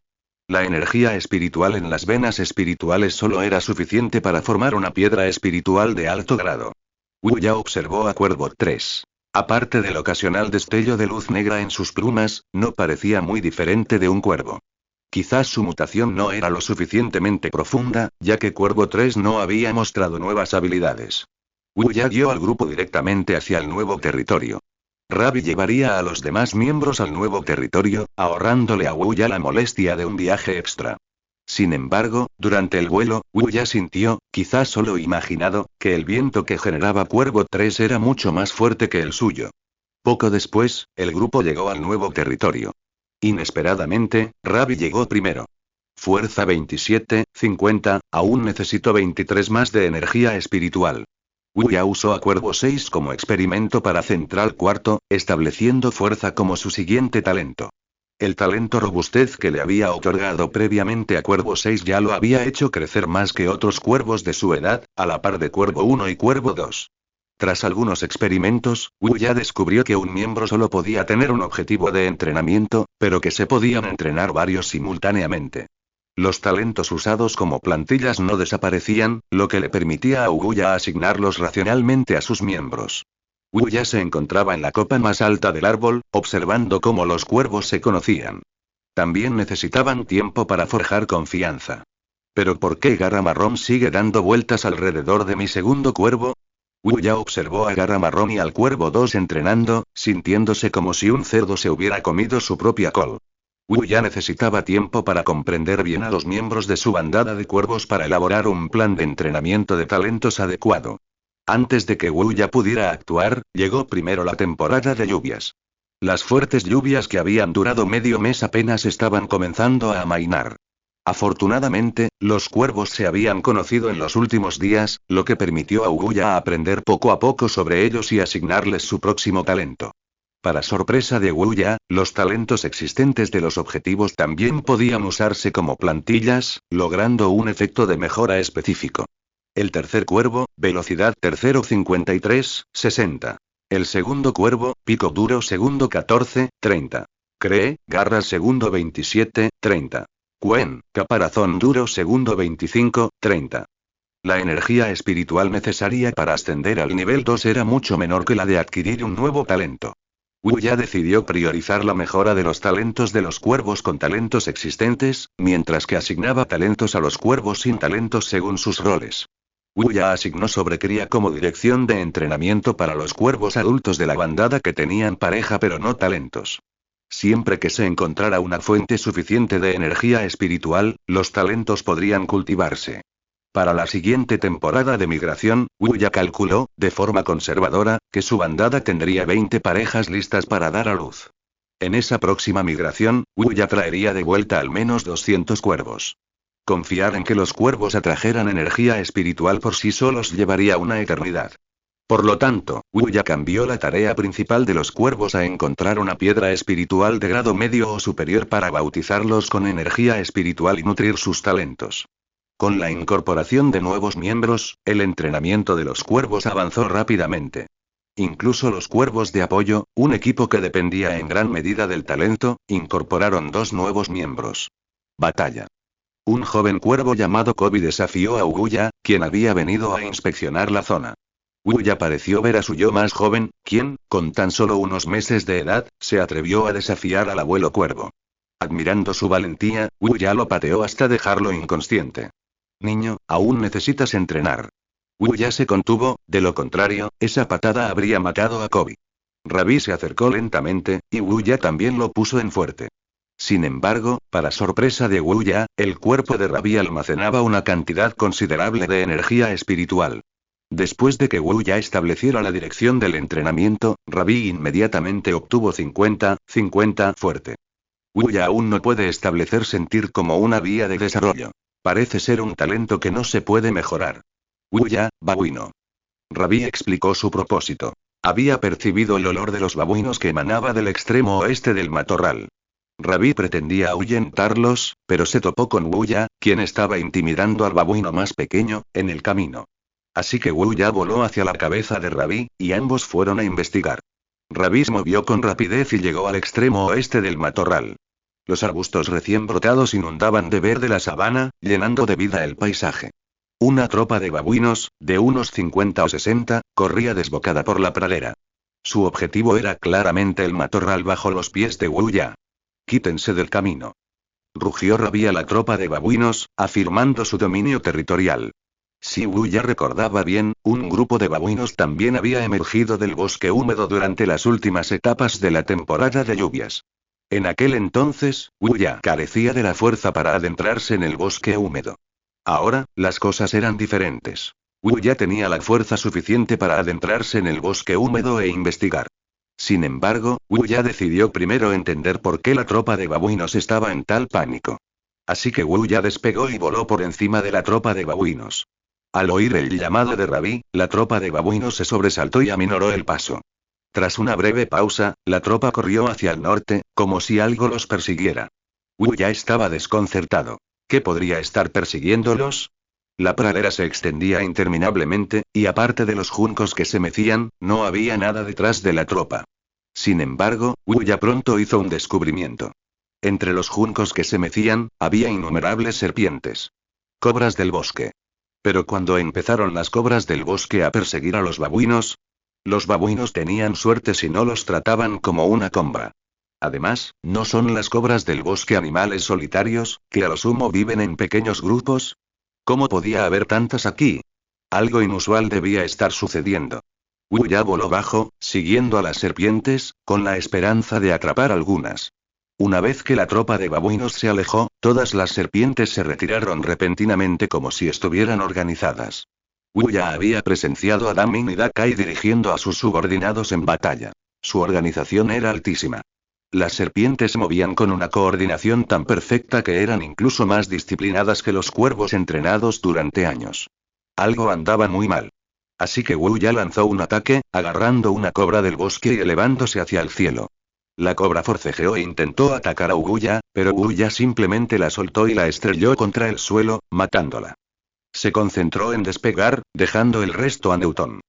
La energía espiritual en las venas espirituales solo era suficiente para formar una piedra espiritual de alto grado. Wu Ya observó a Cuervo 3. Aparte del ocasional destello de luz negra en sus plumas, no parecía muy diferente de un cuervo. Quizás su mutación no era lo suficientemente profunda, ya que Cuervo 3 no había mostrado nuevas habilidades. Wu Ya guió al grupo directamente hacia el nuevo territorio. Ravi llevaría a los demás miembros al nuevo territorio, ahorrándole a Wu Ya la molestia de un viaje extra. Sin embargo, durante el vuelo, Wu Ya sintió, quizás solo imaginado, que el viento que generaba Cuervo 3 era mucho más fuerte que el suyo. Poco después, el grupo llegó al nuevo territorio. Inesperadamente, Ravi llegó primero. Fuerza 27, 50, aún necesito 23 más de energía espiritual. Wu Ya usó a Cuervo 6 como experimento para Central Cuarto, estableciendo fuerza como su siguiente talento. El talento robustez que le había otorgado previamente a Cuervo 6 ya lo había hecho crecer más que otros cuervos de su edad, a la par de Cuervo 1 y Cuervo 2. Tras algunos experimentos, Wu Ya descubrió que un miembro solo podía tener un objetivo de entrenamiento, pero que se podían entrenar varios simultáneamente. Los talentos usados como plantillas no desaparecían, lo que le permitía a Wu Ya asignarlos racionalmente a sus miembros. Wu Ya se encontraba en la copa más alta del árbol, observando cómo los cuervos se conocían. También necesitaban tiempo para forjar confianza. ¿Pero por qué Garra Marrón sigue dando vueltas alrededor de mi segundo cuervo? Wu Ya observó a Garra Marrón y al Cuervo 2 entrenando, sintiéndose como si un cerdo se hubiera comido su propia col. Wu Ya necesitaba tiempo para comprender bien a los miembros de su bandada de cuervos para elaborar un plan de entrenamiento de talentos adecuado. Antes de que Wu Ya pudiera actuar, llegó primero la temporada de lluvias. Las fuertes lluvias que habían durado medio mes apenas estaban comenzando a amainar. Afortunadamente, los cuervos se habían conocido en los últimos días, lo que permitió a Wu Ya aprender poco a poco sobre ellos y asignarles su próximo talento. Para sorpresa de Wu Ya, los talentos existentes de los objetivos también podían usarse como plantillas, logrando un efecto de mejora específico. El tercer cuervo, velocidad tercero 53, 60. El segundo cuervo, pico duro segundo 14, 30. Cree, garras segundo 27, 30. Quen, caparazón duro segundo 25, 30. La energía espiritual necesaria para ascender al nivel 2 era mucho menor que la de adquirir un nuevo talento. Wu Ya decidió priorizar la mejora de los talentos de los cuervos con talentos existentes, mientras que asignaba talentos a los cuervos sin talentos según sus roles. Wu Ya asignó sobrecría como dirección de entrenamiento para los cuervos adultos de la bandada que tenían pareja pero no talentos. Siempre que se encontrara una fuente suficiente de energía espiritual, los talentos podrían cultivarse. Para la siguiente temporada de migración, Wuya calculó, de forma conservadora, que su bandada tendría 20 parejas listas para dar a luz. En esa próxima migración, Wuya traería de vuelta al menos 200 cuervos. Confiar en que los cuervos atrajeran energía espiritual por sí solos llevaría una eternidad. Por lo tanto, Wuya cambió la tarea principal de los cuervos a encontrar una piedra espiritual de grado medio o superior para bautizarlos con energía espiritual y nutrir sus talentos. Con la incorporación de nuevos miembros, el entrenamiento de los cuervos avanzó rápidamente. Incluso los cuervos de apoyo, un equipo que dependía en gran medida del talento, incorporaron 2 nuevos miembros. Batalla. Un joven cuervo llamado Kobe desafió a Wuya, quien había venido a inspeccionar la zona. Wuya pareció ver a su yo más joven, quien, con tan solo unos meses de edad, se atrevió a desafiar al abuelo cuervo. Admirando su valentía, Wuya lo pateó hasta dejarlo inconsciente. Niño, aún necesitas entrenar. Wuya se contuvo, de lo contrario, esa patada habría matado a Kobe. Rabi se acercó lentamente, y Wuya también lo puso en fuerte. Sin embargo, para sorpresa de Wuya, el cuerpo de Rabi almacenaba una cantidad considerable de energía espiritual. Después de que Wuya estableciera la dirección del entrenamiento, Rabi inmediatamente obtuvo 50 fuerte. Wuya aún no puede establecer sentir como una vía de desarrollo. Parece ser un talento que no se puede mejorar. Wuya, babuino. Rabi explicó su propósito. Había percibido el olor de los babuinos que emanaba del extremo oeste del matorral. Rabi pretendía ahuyentarlos, pero se topó con Wuya, quien estaba intimidando al babuino más pequeño, en el camino. Así que Wuya voló hacia la cabeza de Rabi, y ambos fueron a investigar. Rabi se movió con rapidez y llegó al extremo oeste del matorral. Los arbustos recién brotados inundaban de verde la sabana, llenando de vida el paisaje. Una tropa de babuinos, de unos 50 o 60, corría desbocada por la pradera. Su objetivo era claramente el matorral bajo los pies de Wuya. «Quítense del camino», rugió Rabi a la tropa de babuinos, afirmando su dominio territorial. Si Wuya recordaba bien, un grupo de babuinos también había emergido del bosque húmedo durante las últimas etapas de la temporada de lluvias. En aquel entonces, Wuya carecía de la fuerza para adentrarse en el bosque húmedo. Ahora, las cosas eran diferentes. Wuya tenía la fuerza suficiente para adentrarse en el bosque húmedo e investigar. Sin embargo, Wuya decidió primero entender por qué la tropa de babuinos estaba en tal pánico. Así que Wuya despegó y voló por encima de la tropa de babuinos. Al oír el llamado de Rabi, la tropa de babuinos se sobresaltó y aminoró el paso. Tras una breve pausa, la tropa corrió hacia el norte, como si algo los persiguiera. Wuya estaba desconcertado. ¿Qué podría estar persiguiéndolos? La pradera se extendía interminablemente, y aparte de los juncos que se mecían, no había nada detrás de la tropa. Sin embargo, Wuya pronto hizo un descubrimiento. Entre los juncos que se mecían, había innumerables serpientes. Cobras del bosque. Pero cuando empezaron las cobras del bosque a perseguir a los babuinos tenían suerte si no los trataban como una comba. Además, ¿no son las cobras del bosque animales solitarios, que a lo sumo viven en pequeños grupos? ¿Cómo podía haber tantas aquí? Algo inusual debía estar sucediendo. Wuya voló bajo, siguiendo a las serpientes, con la esperanza de atrapar algunas. Una vez que la tropa de babuinos se alejó, todas las serpientes se retiraron repentinamente como si estuvieran organizadas. Wuya había presenciado a Damin y Dakai dirigiendo a sus subordinados en batalla. Su organización era altísima. Las serpientes se movían con una coordinación tan perfecta que eran incluso más disciplinadas que los cuervos entrenados durante años. Algo andaba muy mal. Así que Wuya lanzó un ataque, agarrando una cobra del bosque y elevándose hacia el cielo. La cobra forcejeó e intentó atacar a Wuya, pero Wuya simplemente la soltó y la estrelló contra el suelo, matándola. Se concentró en despegar, dejando el resto a Newton.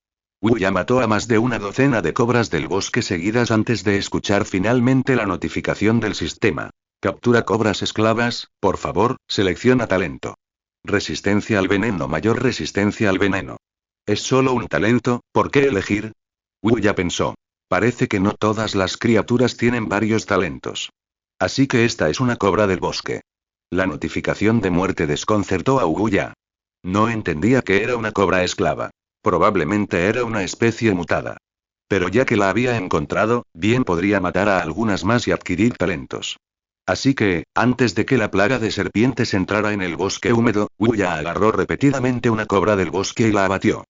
Wuya mató a más de una docena de cobras del bosque seguidas antes de escuchar finalmente la notificación del sistema. Captura cobras esclavas, por favor, selecciona talento. Resistencia al veneno, mayor resistencia al veneno. Es solo un talento, ¿por qué elegir? Wuya pensó. Parece que no todas las criaturas tienen varios talentos. Así que esta es una cobra del bosque. La notificación de muerte desconcertó a Wuya. No entendía que era una cobra esclava. Probablemente era una especie mutada. Pero ya que la había encontrado, bien podría matar a algunas más y adquirir talentos. Así que, antes de que la plaga de serpientes entrara en el bosque húmedo, Wuya agarró repetidamente una cobra del bosque y la abatió.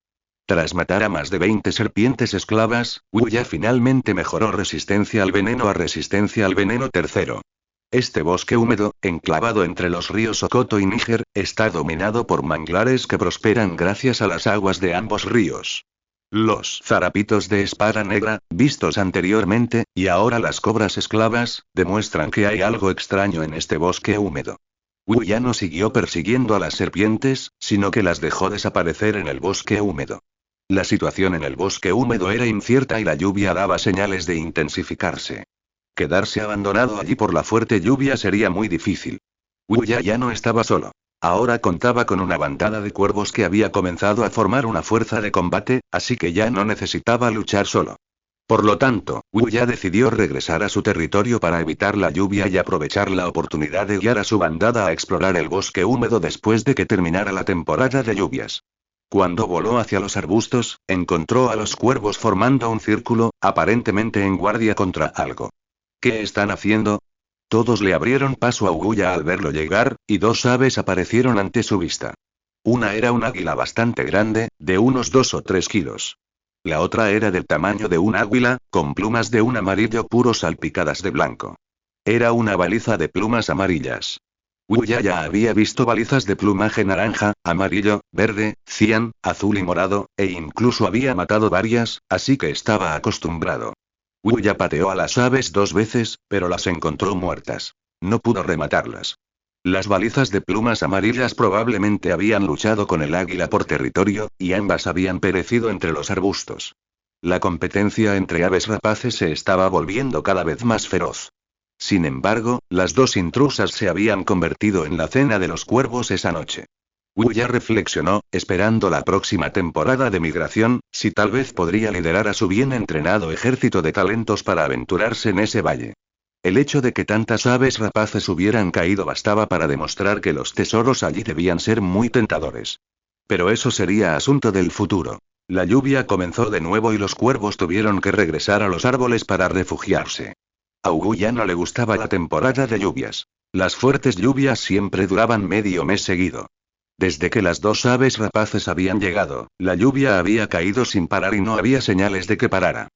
Tras matar a más de 20 serpientes esclavas, Wuya finalmente mejoró resistencia al veneno a resistencia al veneno tercero. Este bosque húmedo, enclavado entre los ríos Sokoto y Níger, está dominado por manglares que prosperan gracias a las aguas de ambos ríos. Los zarapitos de espada negra, vistos anteriormente, y ahora las cobras esclavas, demuestran que hay algo extraño en este bosque húmedo. Wu ya no siguió persiguiendo a las serpientes, sino que las dejó desaparecer en el bosque húmedo. La situación en el bosque húmedo era incierta y la lluvia daba señales de intensificarse. Quedarse abandonado allí por la fuerte lluvia sería muy difícil. Wu ya no estaba solo. Ahora contaba con una bandada de cuervos que había comenzado a formar una fuerza de combate, así que ya no necesitaba luchar solo. Por lo tanto, Wu ya decidió regresar a su territorio para evitar la lluvia y aprovechar la oportunidad de guiar a su bandada a explorar el bosque húmedo después de que terminara la temporada de lluvias. Cuando voló hacia los arbustos, encontró a los cuervos formando un círculo, aparentemente en guardia contra algo. ¿Qué están haciendo? Todos le abrieron paso a Uguya al verlo llegar, y dos aves aparecieron ante su vista. Una era un águila bastante grande, de unos 2 o 3 kilos. La otra era del tamaño de un águila, con plumas de un amarillo puro salpicadas de blanco. Era una baliza de plumas amarillas. Uguya ya había visto balizas de plumaje naranja, amarillo, verde, cian, azul y morado, e incluso había matado varias, así que estaba acostumbrado. Wuya pateó a las aves 2 veces, pero las encontró muertas. No pudo rematarlas. Las balizas de plumas amarillas probablemente habían luchado con el águila por territorio, y ambas habían perecido entre los arbustos. La competencia entre aves rapaces se estaba volviendo cada vez más feroz. Sin embargo, las dos intrusas se habían convertido en la cena de los cuervos esa noche. Wuya reflexionó, esperando la próxima temporada de migración, si tal vez podría liderar a su bien entrenado ejército de talentos para aventurarse en ese valle. El hecho de que tantas aves rapaces hubieran caído bastaba para demostrar que los tesoros allí debían ser muy tentadores. Pero eso sería asunto del futuro. La lluvia comenzó de nuevo y los cuervos tuvieron que regresar a los árboles para refugiarse. A Wuya no le gustaba la temporada de lluvias. Las fuertes lluvias siempre duraban medio mes seguido. Desde que las dos aves rapaces habían llegado, la lluvia había caído sin parar y no había señales de que parara.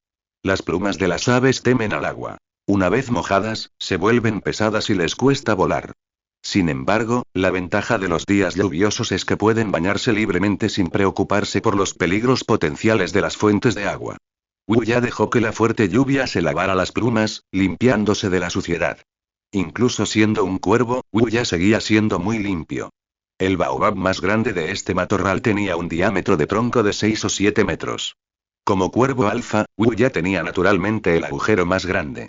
Las plumas de las aves temen al agua. Una vez mojadas, se vuelven pesadas y les cuesta volar. Sin embargo, la ventaja de los días lluviosos es que pueden bañarse libremente sin preocuparse por los peligros potenciales de las fuentes de agua. Wuya dejó que la fuerte lluvia se lavara las plumas, limpiándose de la suciedad. Incluso siendo un cuervo, Wuya seguía siendo muy limpio. El baobab más grande de este matorral tenía un diámetro de tronco de 6 o 7 metros. Como cuervo alfa, Wuya tenía naturalmente el agujero más grande.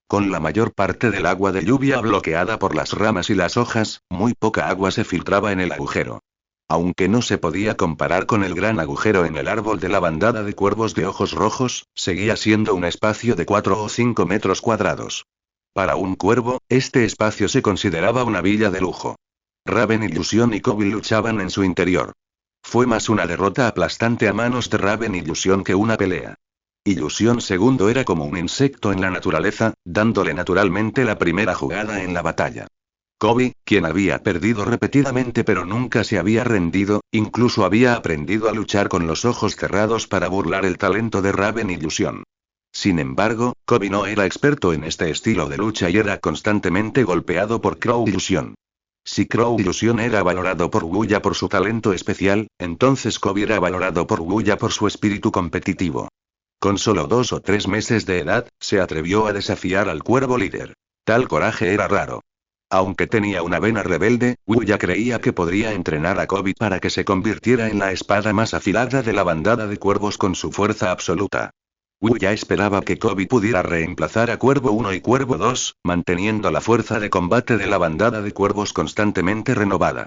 Con la mayor parte del agua de lluvia bloqueada por las ramas y las hojas, muy poca agua se filtraba en el agujero. Aunque no se podía comparar con el gran agujero en el árbol de la bandada de cuervos de ojos rojos, seguía siendo un espacio de 4 o 5 metros cuadrados. Para un cuervo, este espacio se consideraba una villa de lujo. Raven Illusion y Kobe luchaban en su interior. Fue más una derrota aplastante a manos de Raven Illusion que una pelea. Illusion segundo era como un insecto en la naturaleza, dándole naturalmente la primera jugada en la batalla. Kobe, quien había perdido repetidamente pero nunca se había rendido, incluso había aprendido a luchar con los ojos cerrados para burlar el talento de Raven Illusion. Sin embargo, Kobe no era experto en este estilo de lucha y era constantemente golpeado por Crow Illusion. Si Crow Illusion era valorado por Wuya por su talento especial, entonces Kobe era valorado por Wuya por su espíritu competitivo. Con solo 2 o 3 meses de edad, se atrevió a desafiar al cuervo líder. Tal coraje era raro. Aunque tenía una vena rebelde, Wuya creía que podría entrenar a Kobe para que se convirtiera en la espada más afilada de la bandada de cuervos con su fuerza absoluta. Wuya esperaba que Kobe pudiera reemplazar a Cuervo 1 y Cuervo 2, manteniendo la fuerza de combate de la bandada de cuervos constantemente renovada.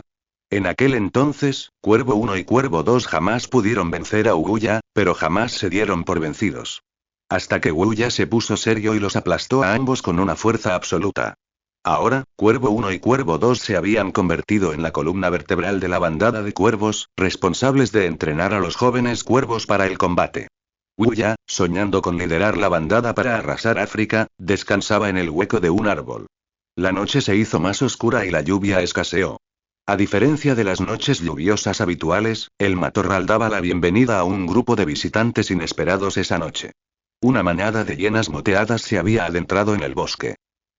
En aquel entonces, Cuervo 1 y Cuervo 2 jamás pudieron vencer a Wuya, pero jamás se dieron por vencidos. Hasta que Wuya se puso serio y los aplastó a ambos con una fuerza absoluta. Ahora, Cuervo 1 y Cuervo 2 se habían convertido en la columna vertebral de la bandada de cuervos, responsables de entrenar a los jóvenes cuervos para el combate. Wuya, soñando con liderar la bandada para arrasar África, descansaba en el hueco de un árbol. La noche se hizo más oscura y la lluvia escaseó. A diferencia de las noches lluviosas habituales, el matorral daba la bienvenida a un grupo de visitantes inesperados esa noche. Una manada de hienas moteadas se había adentrado en el bosque.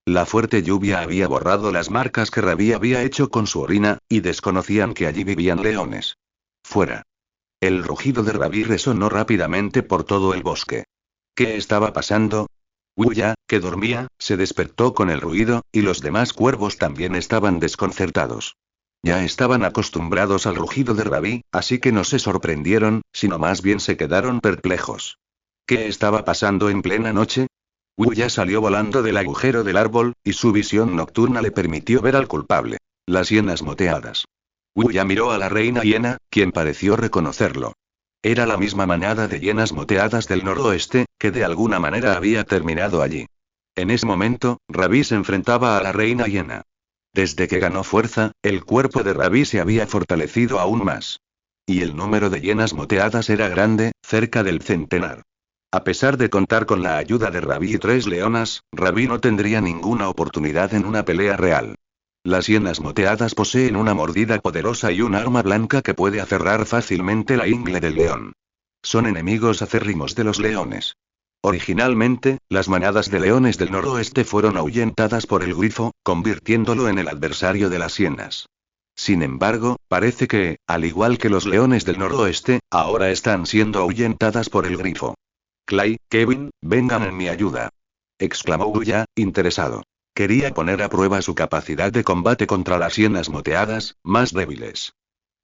La fuerte lluvia había borrado las marcas que Rabi había hecho con su orina, y desconocían que allí vivían leones. Fuera. El rugido de Rabi resonó rápidamente por todo el bosque. ¿Qué estaba pasando? Wuya, que dormía, se despertó con el ruido, y los demás cuervos también estaban desconcertados. Ya estaban acostumbrados al rugido de Rabi, así que no se sorprendieron, sino más bien se quedaron perplejos. ¿Qué estaba pasando en plena noche? Wuya salió volando del agujero del árbol, y su visión nocturna le permitió ver al culpable. Las hienas moteadas. Wuya miró a la reina hiena, quien pareció reconocerlo. Era la misma manada de hienas moteadas del noroeste, que de alguna manera había terminado allí. En ese momento, Rabi se enfrentaba a la reina hiena. Desde que ganó fuerza, el cuerpo de Rabi se había fortalecido aún más. Y el número de hienas moteadas era grande, cerca del centenar. A pesar de contar con la ayuda de Rabi y 3 leonas, Rabi no tendría ninguna oportunidad en una pelea real. Las hienas moteadas poseen una mordida poderosa y un arma blanca que puede aferrar fácilmente la ingle del león. Son enemigos acérrimos de los leones. Originalmente, las manadas de leones del noroeste fueron ahuyentadas por el grifo, convirtiéndolo en el adversario de las hienas. Sin embargo, parece que, al igual que los leones del noroeste, ahora están siendo ahuyentadas por el grifo. Clay, Kevin, vengan en mi ayuda. Exclamó Wuya, interesado. Quería poner a prueba su capacidad de combate contra las hienas moteadas, más débiles.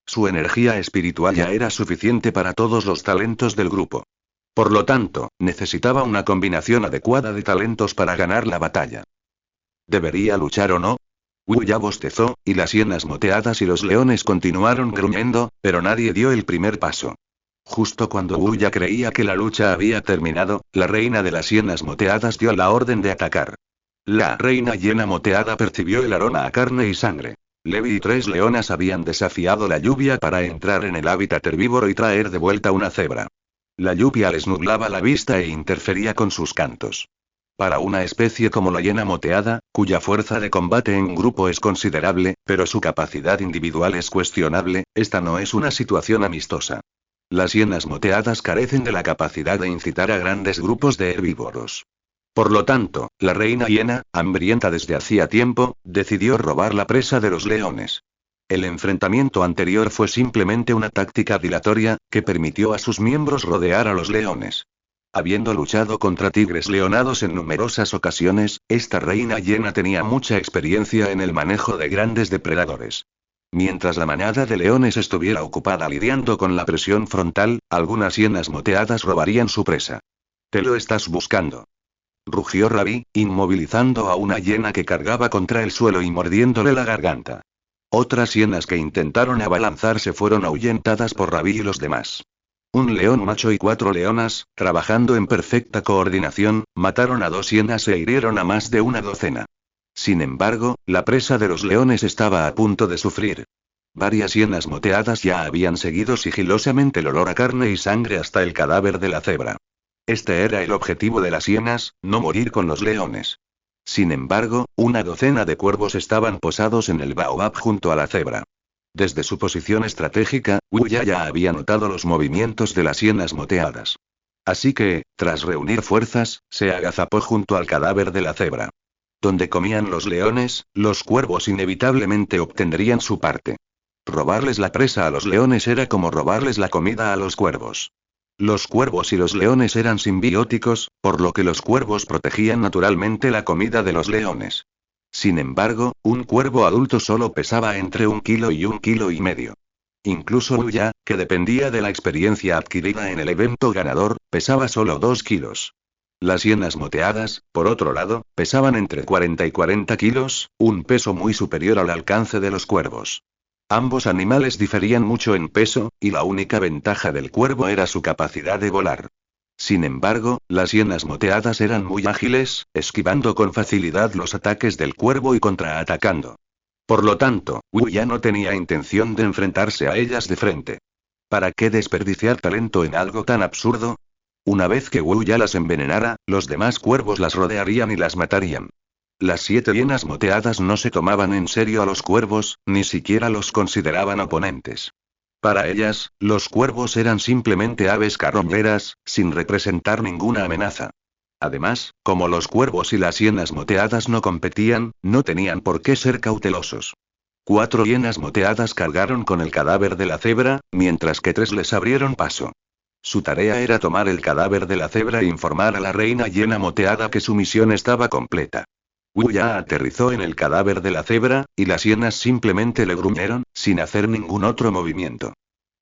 Su energía espiritual ya era suficiente para todos los talentos del grupo. Por lo tanto, necesitaba una combinación adecuada de talentos para ganar la batalla. ¿Debería luchar o no? Wuya bostezó, y las hienas moteadas y los leones continuaron gruñendo, pero nadie dio el primer paso. Justo cuando Wuya creía que la lucha había terminado, la reina de las hienas moteadas dio la orden de atacar. La reina hiena moteada percibió el aroma a carne y sangre. Levi y 3 leonas habían desafiado la lluvia para entrar en el hábitat herbívoro y traer de vuelta una cebra. La lluvia les nublaba la vista e interfería con sus cantos. Para una especie como la hiena moteada, cuya fuerza de combate en grupo es considerable, pero su capacidad individual es cuestionable, esta no es una situación amistosa. Las hienas moteadas carecen de la capacidad de incitar a grandes grupos de herbívoros. Por lo tanto, la reina hiena, hambrienta desde hacía tiempo, decidió robar la presa de los leones. El enfrentamiento anterior fue simplemente una táctica dilatoria, que permitió a sus miembros rodear a los leones. Habiendo luchado contra tigres leonados en numerosas ocasiones, esta reina hiena tenía mucha experiencia en el manejo de grandes depredadores. Mientras la manada de leones estuviera ocupada lidiando con la presión frontal, algunas hienas moteadas robarían su presa. ¿Te lo estás buscando?, rugió Rabi, inmovilizando a una hiena que cargaba contra el suelo y mordiéndole la garganta. Otras hienas que intentaron abalanzarse fueron ahuyentadas por Rabi y los demás. Un león macho y 4 leonas, trabajando en perfecta coordinación, mataron a 2 hienas e hirieron a más de una docena. Sin embargo, la presa de los leones estaba a punto de sufrir. Varias hienas moteadas ya habían seguido sigilosamente el olor a carne y sangre hasta el cadáver de la cebra. Este era el objetivo de las hienas, no morir con los leones. Sin embargo, una docena de cuervos estaban posados en el baobab junto a la cebra. Desde su posición estratégica, Wuya ya había notado los movimientos de las hienas moteadas. Así que, tras reunir fuerzas, se agazapó junto al cadáver de la cebra. Donde comían los leones, los cuervos inevitablemente obtendrían su parte. Robarles la presa a los leones era como robarles la comida a los cuervos. Los cuervos y los leones eran simbióticos, por lo que los cuervos protegían naturalmente la comida de los leones. Sin embargo, un cuervo adulto solo pesaba entre 1 kilo y 1,5 kilos. Incluso Wuya, que dependía de la experiencia adquirida en el evento ganador, pesaba solo 2 kilos. Las hienas moteadas, por otro lado, pesaban entre 40 y 40 kilos, un peso muy superior al alcance de los cuervos. Ambos animales diferían mucho en peso, y la única ventaja del cuervo era su capacidad de volar. Sin embargo, las hienas moteadas eran muy ágiles, esquivando con facilidad los ataques del cuervo y contraatacando. Por lo tanto, Wuya no tenía intención de enfrentarse a ellas de frente. ¿Para qué desperdiciar talento en algo tan absurdo? Una vez que Wuya las envenenara, los demás cuervos las rodearían y las matarían. Las 7 hienas moteadas no se tomaban en serio a los cuervos, ni siquiera los consideraban oponentes. Para ellas, los cuervos eran simplemente aves carroñeras, sin representar ninguna amenaza. Además, como los cuervos y las hienas moteadas no competían, no tenían por qué ser cautelosos. 4 hienas moteadas cargaron con el cadáver de la cebra, mientras que 3 les abrieron paso. Su tarea era tomar el cadáver de la cebra e informar a la reina hiena moteada que su misión estaba completa. Wu Ya aterrizó en el cadáver de la cebra, y las hienas simplemente le gruñeron, sin hacer ningún otro movimiento.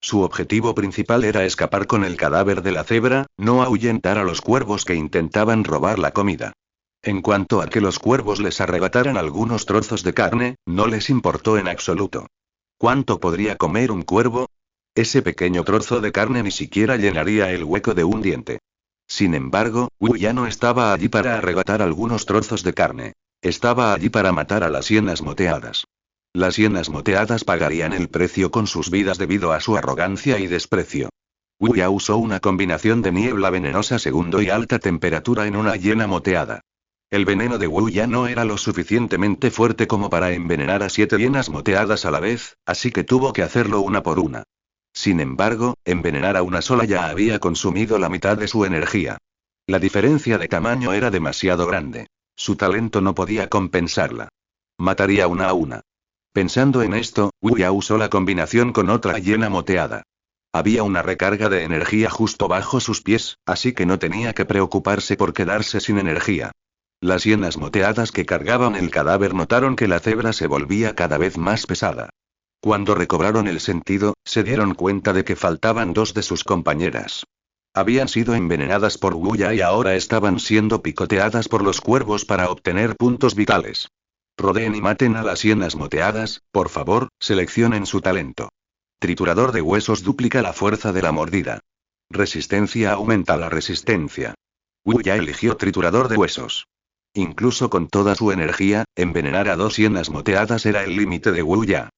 Su objetivo principal era escapar con el cadáver de la cebra, no ahuyentar a los cuervos que intentaban robar la comida. En cuanto a que los cuervos les arrebataran algunos trozos de carne, no les importó en absoluto. ¿Cuánto podría comer un cuervo? Ese pequeño trozo de carne ni siquiera llenaría el hueco de un diente. Sin embargo, Wu ya no estaba allí para arrebatar algunos trozos de carne. Estaba allí para matar a las hienas moteadas. Las hienas moteadas pagarían el precio con sus vidas debido a su arrogancia y desprecio. Wu ya usó una combinación de niebla venenosa segundo y alta temperatura en una hiena moteada. El veneno de Wu ya no era lo suficientemente fuerte como para envenenar a 7 hienas moteadas a la vez, así que tuvo que hacerlo una por una. Sin embargo, envenenar a una sola ya había consumido la mitad de su energía. La diferencia de tamaño era demasiado grande. Su talento no podía compensarla. Mataría una a una. Pensando en esto, Wu Ya usó la combinación con otra hiena moteada. Había una recarga de energía justo bajo sus pies, así que no tenía que preocuparse por quedarse sin energía. Las hienas moteadas que cargaban el cadáver notaron que la cebra se volvía cada vez más pesada. Cuando recobraron el sentido, se dieron cuenta de que faltaban 2 de sus compañeras. Habían sido envenenadas por Wu Ya y ahora estaban siendo picoteadas por los cuervos para obtener puntos vitales. Rodeen y maten a las hienas moteadas, por favor, seleccionen su talento. Triturador de huesos duplica la fuerza de la mordida. Resistencia aumenta la resistencia. Wu Ya eligió triturador de huesos. Incluso con toda su energía, envenenar a 2 hienas moteadas era el límite de Wu Ya.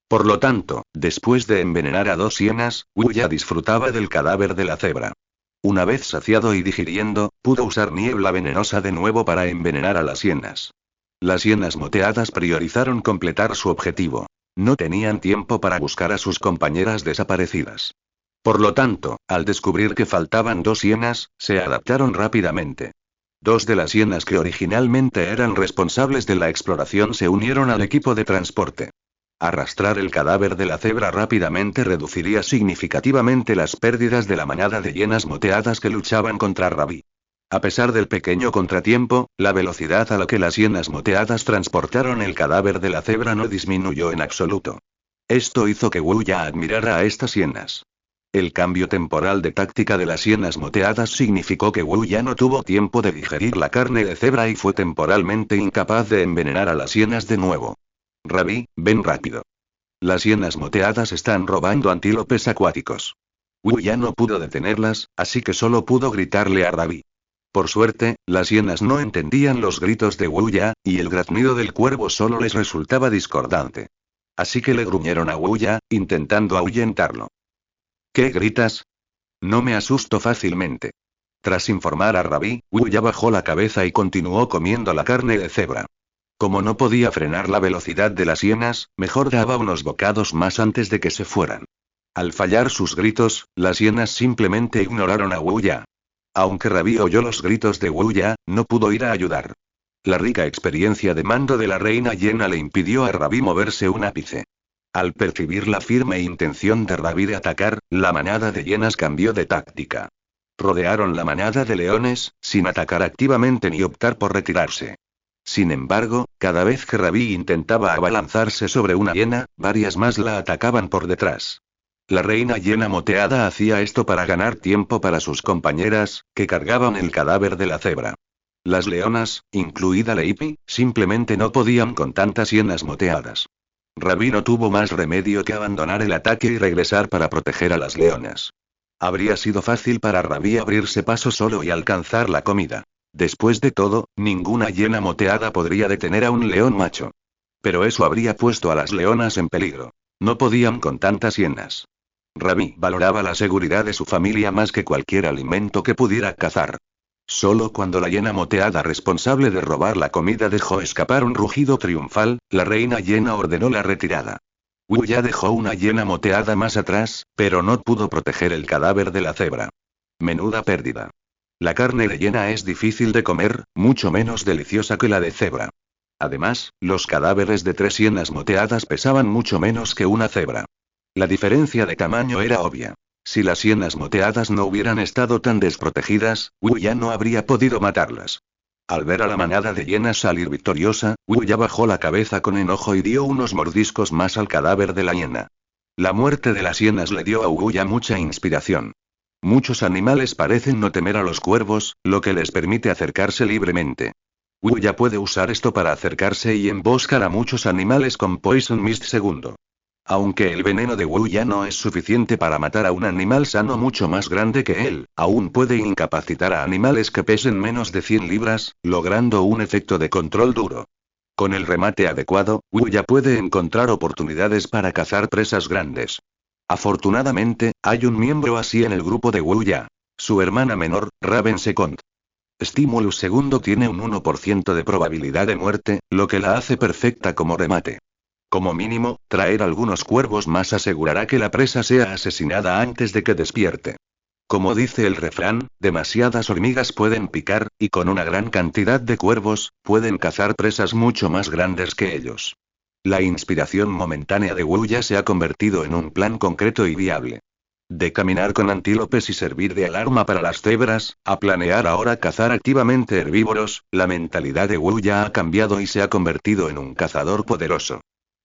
Por lo tanto, después de envenenar a 2 hienas, Wu Ya disfrutaba del cadáver de la cebra. Una vez saciado y digiriendo, pudo usar niebla venenosa de nuevo para envenenar a las hienas. Las hienas moteadas priorizaron completar su objetivo. No tenían tiempo para buscar a sus compañeras desaparecidas. Por lo tanto, al descubrir que faltaban 2 hienas, se adaptaron rápidamente. 2 de las hienas que originalmente eran responsables de la exploración se unieron al equipo de transporte. Arrastrar el cadáver de la cebra rápidamente reduciría significativamente las pérdidas de la manada de hienas moteadas que luchaban contra Rabi. A pesar del pequeño contratiempo, la velocidad a la que las hienas moteadas transportaron el cadáver de la cebra no disminuyó en absoluto. Esto hizo que Wu Ya admirara a estas hienas. El cambio temporal de táctica de las hienas moteadas significó que Wu Ya no tuvo tiempo de digerir la carne de cebra y fue temporalmente incapaz de envenenar a las hienas de nuevo. Rabi, ven rápido. Las hienas moteadas están robando antílopes acuáticos. Wu ya no pudo detenerlas, así que solo pudo gritarle a Rabi. Por suerte, las hienas no entendían los gritos de Wu Ya, y el graznido del cuervo solo les resultaba discordante. Así que le gruñeron a Wu Ya, intentando ahuyentarlo. ¿Qué gritas? No me asusto fácilmente. Tras informar a Rabi, Wu Ya bajó la cabeza y continuó comiendo la carne de cebra. Como no podía frenar la velocidad de las hienas, mejor daba unos bocados más antes de que se fueran. Al fallar sus gritos, las hienas simplemente ignoraron a Wu Ya. Aunque Rabi oyó los gritos de Wu Ya, no pudo ir a ayudar. La rica experiencia de mando de la reina hiena le impidió a Rabi moverse un ápice. Al percibir la firme intención de Rabi de atacar, la manada de hienas cambió de táctica. Rodearon la manada de leones, sin atacar activamente ni optar por retirarse. Sin embargo, cada vez que Rabi intentaba abalanzarse sobre una hiena, varias más la atacaban por detrás. La reina hiena moteada hacía esto para ganar tiempo para sus compañeras, que cargaban el cadáver de la cebra. Las leonas, incluida Leipi, simplemente no podían con tantas hienas moteadas. Rabi no tuvo más remedio que abandonar el ataque y regresar para proteger a las leonas. Habría sido fácil para Rabi abrirse paso solo y alcanzar la comida. Después de todo, ninguna hiena moteada podría detener a un león macho. Pero eso habría puesto a las leonas en peligro. No podían con tantas hienas. Rabi valoraba la seguridad de su familia más que cualquier alimento que pudiera cazar. Solo cuando la hiena moteada responsable de robar la comida dejó escapar un rugido triunfal, la reina hiena ordenó la retirada. Wu ya dejó una hiena moteada más atrás, pero no pudo proteger el cadáver de la cebra. Menuda pérdida. La carne de hiena es difícil de comer, mucho menos deliciosa que la de cebra. Además, los cadáveres de 3 hienas moteadas pesaban mucho menos que una cebra. La diferencia de tamaño era obvia. Si las hienas moteadas no hubieran estado tan desprotegidas, Wu ya no habría podido matarlas. Al ver a la manada de hienas salir victoriosa, Wu ya bajó la cabeza con enojo y dio unos mordiscos más al cadáver de la hiena. La muerte de las hienas le dio a Wu ya mucha inspiración. Muchos animales parecen no temer a los cuervos, lo que les permite acercarse libremente. Wu ya puede usar esto para acercarse y emboscar a muchos animales con Poison Mist segundo. Aunque el veneno de Wu ya no es suficiente para matar a un animal sano mucho más grande que él, aún puede incapacitar a animales que pesen menos de 100 libras, logrando un efecto de control duro. Con el remate adecuado, Wu ya puede encontrar oportunidades para cazar presas grandes. Afortunadamente, hay un miembro así en el grupo de Wu ya. Su hermana menor, Raven Second. Stimulus segundo tiene un 1% de probabilidad de muerte, lo que la hace perfecta como remate. Como mínimo, traer algunos cuervos más asegurará que la presa sea asesinada antes de que despierte. Como dice el refrán, demasiadas hormigas pueden picar, y con una gran cantidad de cuervos, pueden cazar presas mucho más grandes que ellos. La inspiración momentánea de Wu ya se ha convertido en un plan concreto y viable. De caminar con antílopes y servir de alarma para las cebras, a planear ahora cazar activamente herbívoros, la mentalidad de Wu ya ha cambiado y se ha convertido en un cazador poderoso.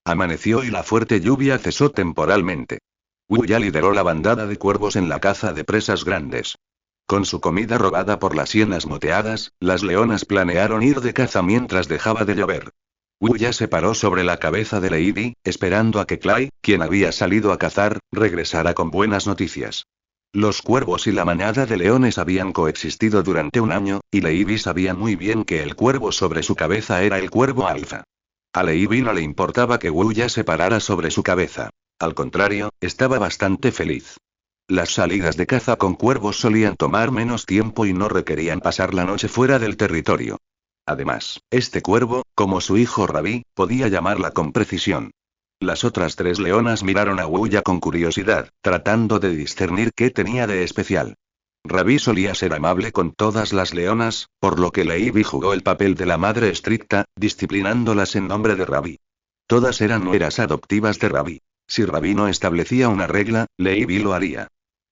Amaneció y la fuerte lluvia cesó temporalmente. Wu ya lideró la bandada de cuervos en la caza de presas grandes. Con su comida robada por las hienas moteadas, las leonas planearon ir de caza mientras dejaba de llover. Wu ya se paró sobre la cabeza de Lady, esperando a que Clay, quien había salido a cazar, regresara con buenas noticias. Los cuervos y la manada de leones habían coexistido durante un año, y Lady sabía muy bien que el cuervo sobre su cabeza era el cuervo alfa. A Lady no le importaba que Wu ya se parara sobre su cabeza. Al contrario, estaba bastante feliz. Las salidas de caza con cuervos solían tomar menos tiempo y no requerían pasar la noche fuera del territorio. Además, este cuervo, como su hijo Rabi, podía llamarla con precisión. Las otras 3 leonas miraron a Wu ya con curiosidad, tratando de discernir qué tenía de especial. Rabi solía ser amable con todas las leonas, por lo que Lady jugó el papel de la madre estricta, disciplinándolas en nombre de Rabi. Todas eran nueras adoptivas de Rabi. Si Rabi no establecía una regla, Lady lo haría.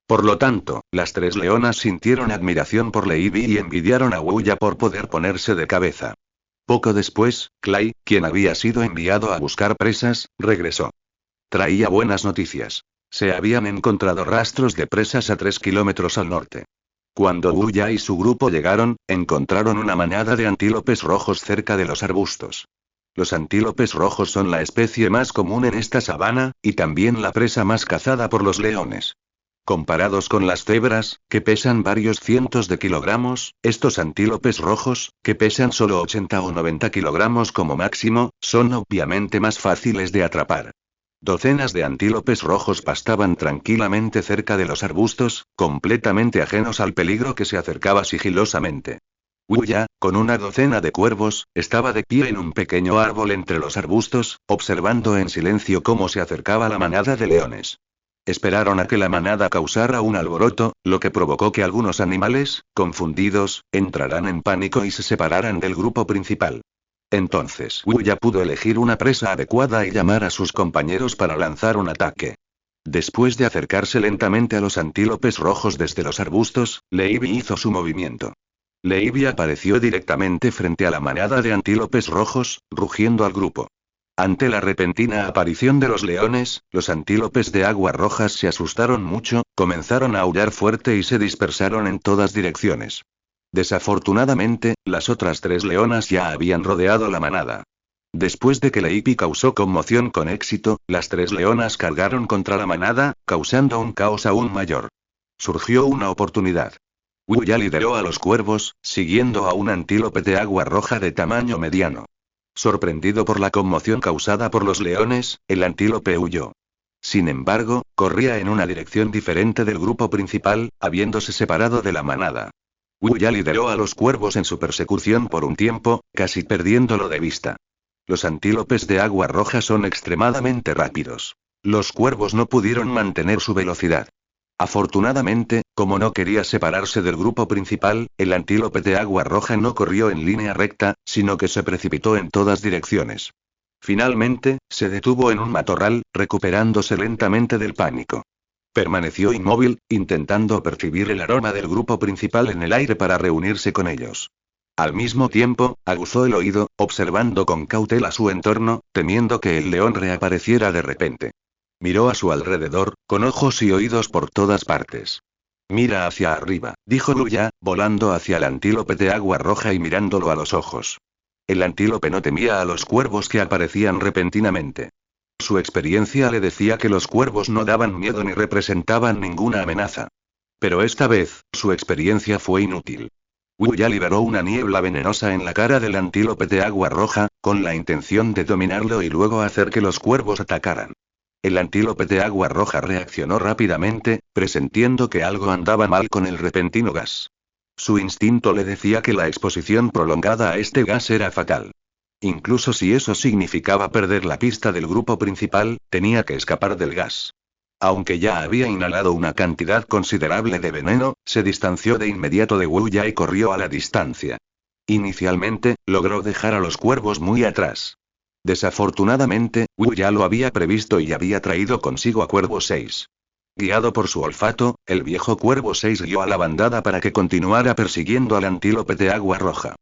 Por lo tanto, las 3 leonas sintieron admiración por Lady y envidiaron a Wu ya por poder ponerse de cabeza. Poco después, Clay, quien había sido enviado a buscar presas, regresó. Traía buenas noticias. Se habían encontrado rastros de presas a 3 kilómetros al norte. Cuando Wu ya y su grupo llegaron, encontraron una manada de antílopes rojos cerca de los arbustos. Los antílopes rojos son la especie más común en esta sabana, y también la presa más cazada por los leones. Comparados con las cebras, que pesan varios cientos de kilogramos, estos antílopes rojos, que pesan solo 80 o 90 kilogramos como máximo, son obviamente más fáciles de atrapar. Docenas de antílopes rojos pastaban tranquilamente cerca de los arbustos, completamente ajenos al peligro que se acercaba sigilosamente. Wu ya, con una docena de cuervos, estaba de pie en un pequeño árbol entre los arbustos, observando en silencio cómo se acercaba la manada de leones. Esperaron a que la manada causara un alboroto, lo que provocó que algunos animales, confundidos, entraran en pánico y se separaran del grupo principal. Entonces Wu ya pudo elegir una presa adecuada y llamar a sus compañeros para lanzar un ataque. Después de acercarse lentamente a los antílopes rojos desde los arbustos, Lady hizo su movimiento. Lady apareció directamente frente a la manada de antílopes rojos, rugiendo al grupo. Ante la repentina aparición de los leones, los antílopes de aguas rojas se asustaron mucho, comenzaron a aullar fuerte y se dispersaron en todas direcciones. Desafortunadamente, las otras 3 leonas ya habían rodeado la manada. Después de que Lady causó conmoción con éxito, las 3 leonas cargaron contra la manada, causando un caos aún mayor. Surgió una oportunidad. Wu ya lideró a los cuervos, siguiendo a un antílope de agua roja de tamaño mediano. Sorprendido por la conmoción causada por los leones, el antílope huyó. Sin embargo, corría en una dirección diferente del grupo principal, habiéndose separado de la manada. Wu Ya lideró a los cuervos en su persecución por un tiempo, casi perdiéndolo de vista. Los antílopes de agua roja son extremadamente rápidos. Los cuervos no pudieron mantener su velocidad. Afortunadamente, como no quería separarse del grupo principal, el antílope de agua roja no corrió en línea recta, sino que se precipitó en todas direcciones. Finalmente, se detuvo en un matorral, recuperándose lentamente del pánico. Permaneció inmóvil, intentando percibir el aroma del grupo principal en el aire para reunirse con ellos. Al mismo tiempo, aguzó el oído, observando con cautela su entorno, temiendo que el león reapareciera de repente. Miró a su alrededor, con ojos y oídos por todas partes. Mira hacia arriba, dijo Wu Ya, volando hacia el antílope de agua roja y mirándolo a los ojos. El antílope no temía a los cuervos que aparecían repentinamente. Su experiencia le decía que los cuervos no daban miedo ni representaban ninguna amenaza. Pero esta vez, su experiencia fue inútil. Wu Ya liberó una niebla venenosa en la cara del antílope de agua roja, con la intención de dominarlo y luego hacer que los cuervos atacaran. El antílope de agua roja reaccionó rápidamente, presintiendo que algo andaba mal con el repentino gas. Su instinto le decía que la exposición prolongada a este gas era fatal. Incluso si eso significaba perder la pista del grupo principal, tenía que escapar del gas. Aunque ya había inhalado una cantidad considerable de veneno, se distanció de inmediato de Wu Ya y corrió a la distancia. Inicialmente, logró dejar a los cuervos muy atrás. Desafortunadamente, Wu Ya lo había previsto y había traído consigo a Cuervo 6. Guiado por su olfato, el viejo Cuervo 6 guió a la bandada para que continuara persiguiendo al antílope de agua roja.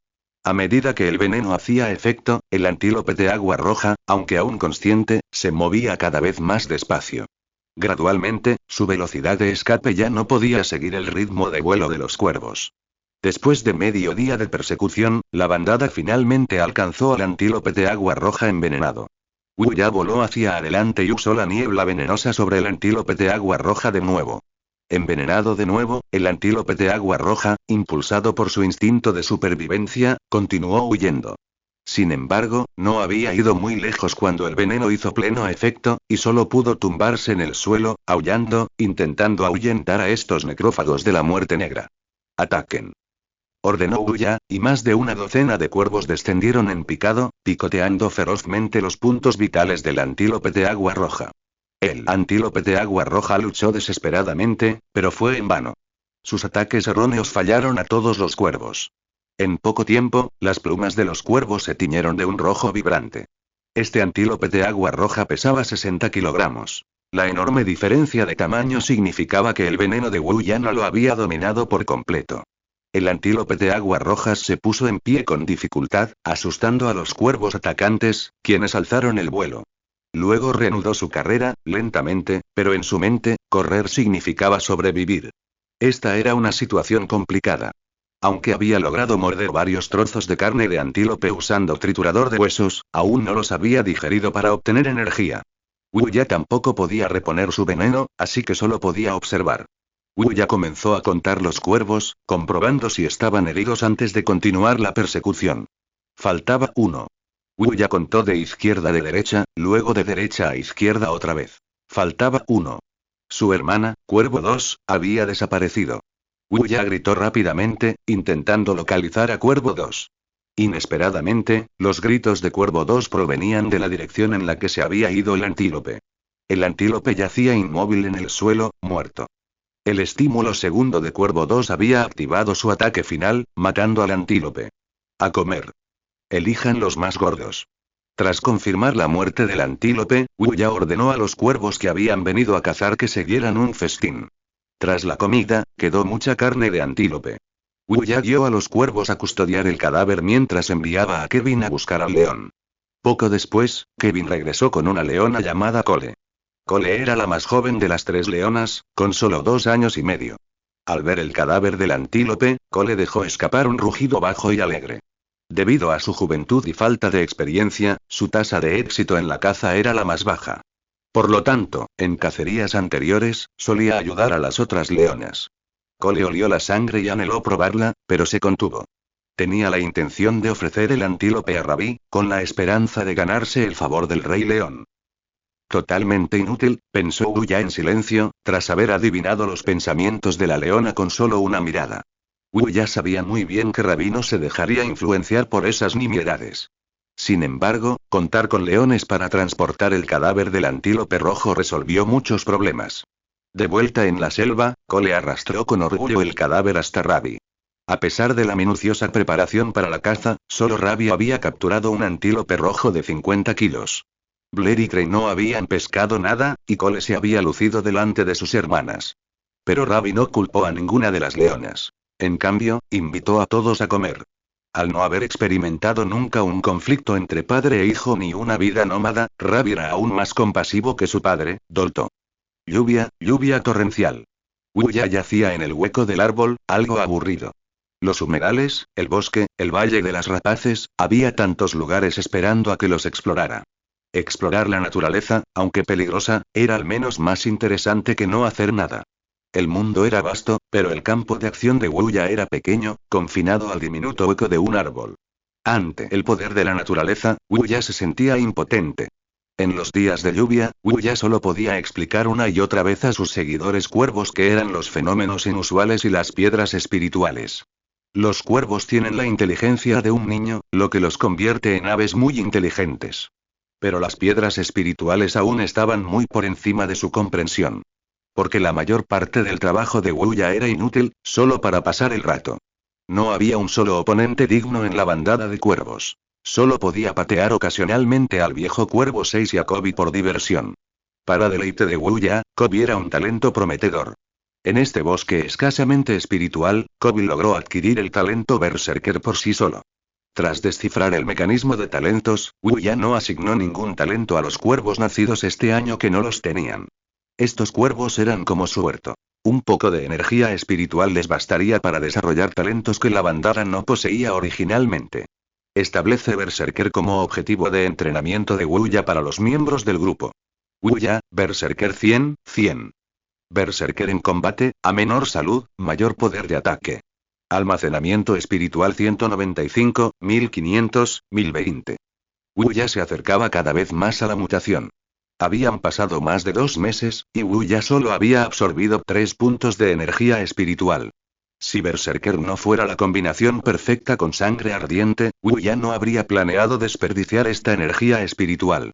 A medida que el veneno hacía efecto, el antílope de agua roja, aunque aún consciente, se movía cada vez más despacio. Gradualmente, su velocidad de escape ya no podía seguir el ritmo de vuelo de los cuervos. Después de medio día de persecución, la bandada finalmente alcanzó al antílope de agua roja envenenado. Wu Ya voló hacia adelante y usó la niebla venenosa sobre el antílope de agua roja de nuevo. Envenenado de nuevo, el antílope de agua roja, impulsado por su instinto de supervivencia, continuó huyendo. Sin embargo, no había ido muy lejos cuando el veneno hizo pleno efecto, y solo pudo tumbarse en el suelo, aullando, intentando ahuyentar a estos necrófagos de la muerte negra. ¡Ataquen!, ordenó Wu Ya, y más de una docena de cuervos descendieron en picado, picoteando ferozmente los puntos vitales del antílope de agua roja. El antílope de agua roja luchó desesperadamente, pero fue en vano. Sus ataques erróneos fallaron a todos los cuervos. En poco tiempo, las plumas de los cuervos se tiñeron de un rojo vibrante. Este antílope de agua roja pesaba 60 kilogramos. La enorme diferencia de tamaño significaba que el veneno de Wu Ya no lo había dominado por completo. El antílope de agua roja se puso en pie con dificultad, asustando a los cuervos atacantes, quienes alzaron el vuelo. Luego reanudó su carrera, lentamente, pero en su mente, correr significaba sobrevivir. Esta era una situación complicada. Aunque había logrado morder varios trozos de carne de antílope usando triturador de huesos, aún no los había digerido para obtener energía. Wu Ya tampoco podía reponer su veneno, así que solo podía observar. Wu Ya comenzó a contar los cuervos, comprobando si estaban heridos antes de continuar la persecución. Faltaba uno. Wu Ya contó de izquierda a derecha, luego de derecha a izquierda otra vez. Faltaba uno. Su hermana, Cuervo 2, había desaparecido. Wu Ya gritó rápidamente, intentando localizar a Cuervo 2. Inesperadamente, los gritos de Cuervo 2 provenían de la dirección en la que se había ido el antílope. El antílope yacía inmóvil en el suelo, muerto. El estímulo segundo de Cuervo 2 había activado su ataque final, matando al antílope. A comer. Elijan los más gordos. Tras confirmar la muerte del antílope, Wu Ya ordenó a los cuervos que habían venido a cazar que siguieran un festín. Tras la comida, quedó mucha carne de antílope. Wu Ya guió a los cuervos a custodiar el cadáver mientras enviaba a Kevin a buscar al león. Poco después, Kevin regresó con una leona llamada Cole. Cole era la más joven de las 3 leonas, con solo 2 años y medio. Al ver el cadáver del antílope, Cole dejó escapar un rugido bajo y alegre. Debido a su juventud y falta de experiencia, su tasa de éxito en la caza era la más baja. Por lo tanto, en cacerías anteriores, solía ayudar a las otras leonas. Cole olió la sangre y anheló probarla, pero se contuvo. Tenía la intención de ofrecer el antílope a Rabi, con la esperanza de ganarse el favor del rey león. Totalmente inútil, pensó Wu Ya en silencio, tras haber adivinado los pensamientos de la leona con solo una mirada. Wu ya sabía muy bien que Rabi no se dejaría influenciar por esas nimiedades. Sin embargo, contar con leones para transportar el cadáver del antílope rojo resolvió muchos problemas. De vuelta en la selva, Cole arrastró con orgullo el cadáver hasta Rabi. A pesar de la minuciosa preparación para la caza, solo Rabi había capturado un antílope rojo de 50 kilos. Blair y Crane no habían pescado nada, y Cole se había lucido delante de sus hermanas. Pero Rabi no culpó a ninguna de las leonas. En cambio, invitó a todos a comer. Al no haber experimentado nunca un conflicto entre padre e hijo ni una vida nómada, Rabi era aún más compasivo que su padre, Dolto. Lluvia torrencial. Wu ya yacía en el hueco del árbol, algo aburrido. Los humedales, el bosque, el valle de las rapaces, había tantos lugares esperando a que los explorara. Explorar la naturaleza, aunque peligrosa, era al menos más interesante que no hacer nada. El mundo era vasto, pero el campo de acción de Wu ya era pequeño, confinado al diminuto hueco de un árbol. Ante el poder de la naturaleza, Wu ya se sentía impotente. En los días de lluvia, Wu ya solo podía explicar una y otra vez a sus seguidores cuervos qué eran los fenómenos inusuales y las piedras espirituales. Los cuervos tienen la inteligencia de un niño, lo que los convierte en aves muy inteligentes. Pero las piedras espirituales aún estaban muy por encima de su comprensión. Porque la mayor parte del trabajo de Wu ya era inútil, solo para pasar el rato. No había un solo oponente digno en la bandada de cuervos. Solo podía patear ocasionalmente al viejo cuervo 6 y a Kobe por diversión. Para deleite de Wu ya, Kobe era un talento prometedor. En este bosque escasamente espiritual, Kobe logró adquirir el talento berserker por sí solo. Tras descifrar el mecanismo de talentos, Wu ya no asignó ningún talento a los cuervos nacidos este año que no los tenían. Estos cuervos eran como su huerto. Un poco de energía espiritual les bastaría para desarrollar talentos que la bandada no poseía originalmente. Establece Berserker como objetivo de entrenamiento de Wu ya para los miembros del grupo. Wu ya, Berserker 100. Berserker en combate, a menor salud, mayor poder de ataque. Almacenamiento espiritual 195, 1500, 1020. Wu ya se acercaba cada vez más a la mutación. Habían pasado más de 2 meses, y Wu ya solo había absorbido 3 puntos de energía espiritual. Si Berserker no fuera la combinación perfecta con sangre ardiente, Wu ya no habría planeado desperdiciar esta energía espiritual.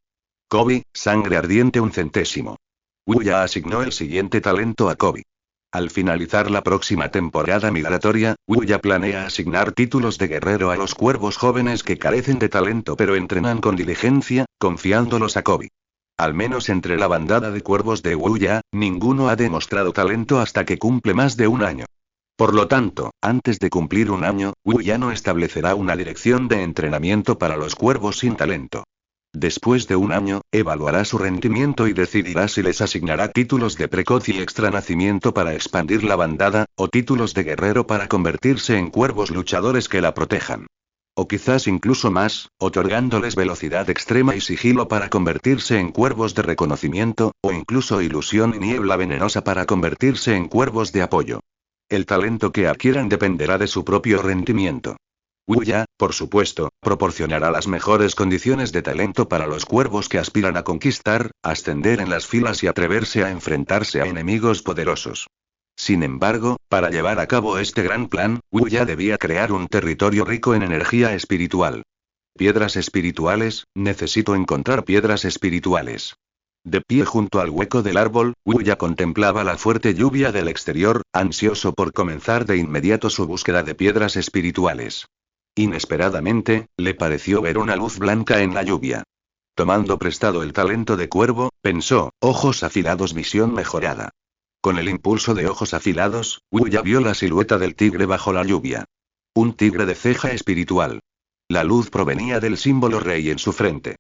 Kobe, sangre ardiente 1 centésimo. Wu ya asignó el siguiente talento a Kobe. Al finalizar la próxima temporada migratoria, Wu ya planea asignar títulos de guerrero a los cuervos jóvenes que carecen de talento pero entrenan con diligencia, confiándolos a Kobe. Al menos entre la bandada de cuervos de Wu ya, ninguno ha demostrado talento hasta que cumple más de 1 año. Por lo tanto, antes de cumplir 1 año, Wu ya no establecerá una dirección de entrenamiento para los cuervos sin talento. Después de 1 año, evaluará su rendimiento y decidirá si les asignará títulos de precoz y extra nacimiento para expandir la bandada, o títulos de guerrero para convertirse en cuervos luchadores que la protejan. O quizás incluso más, otorgándoles velocidad extrema y sigilo para convertirse en cuervos de reconocimiento, o incluso ilusión y niebla venenosa para convertirse en cuervos de apoyo. El talento que adquieran dependerá de su propio rendimiento. Wu ya, por supuesto, proporcionará las mejores condiciones de talento para los cuervos que aspiran a conquistar, ascender en las filas y atreverse a enfrentarse a enemigos poderosos. Sin embargo, para llevar a cabo este gran plan, Wu ya debía crear un territorio rico en energía espiritual. Piedras espirituales, necesito encontrar piedras espirituales. De pie junto al hueco del árbol, Wu ya contemplaba la fuerte lluvia del exterior, ansioso por comenzar de inmediato su búsqueda de piedras espirituales. Inesperadamente, le pareció ver una luz blanca en la lluvia. Tomando prestado el talento de cuervo, pensó, ojos afilados, visión mejorada. Con el impulso de ojos afilados, Wu ya vio la silueta del tigre bajo la lluvia. Un tigre de ceja espiritual. La luz provenía del símbolo rey en su frente.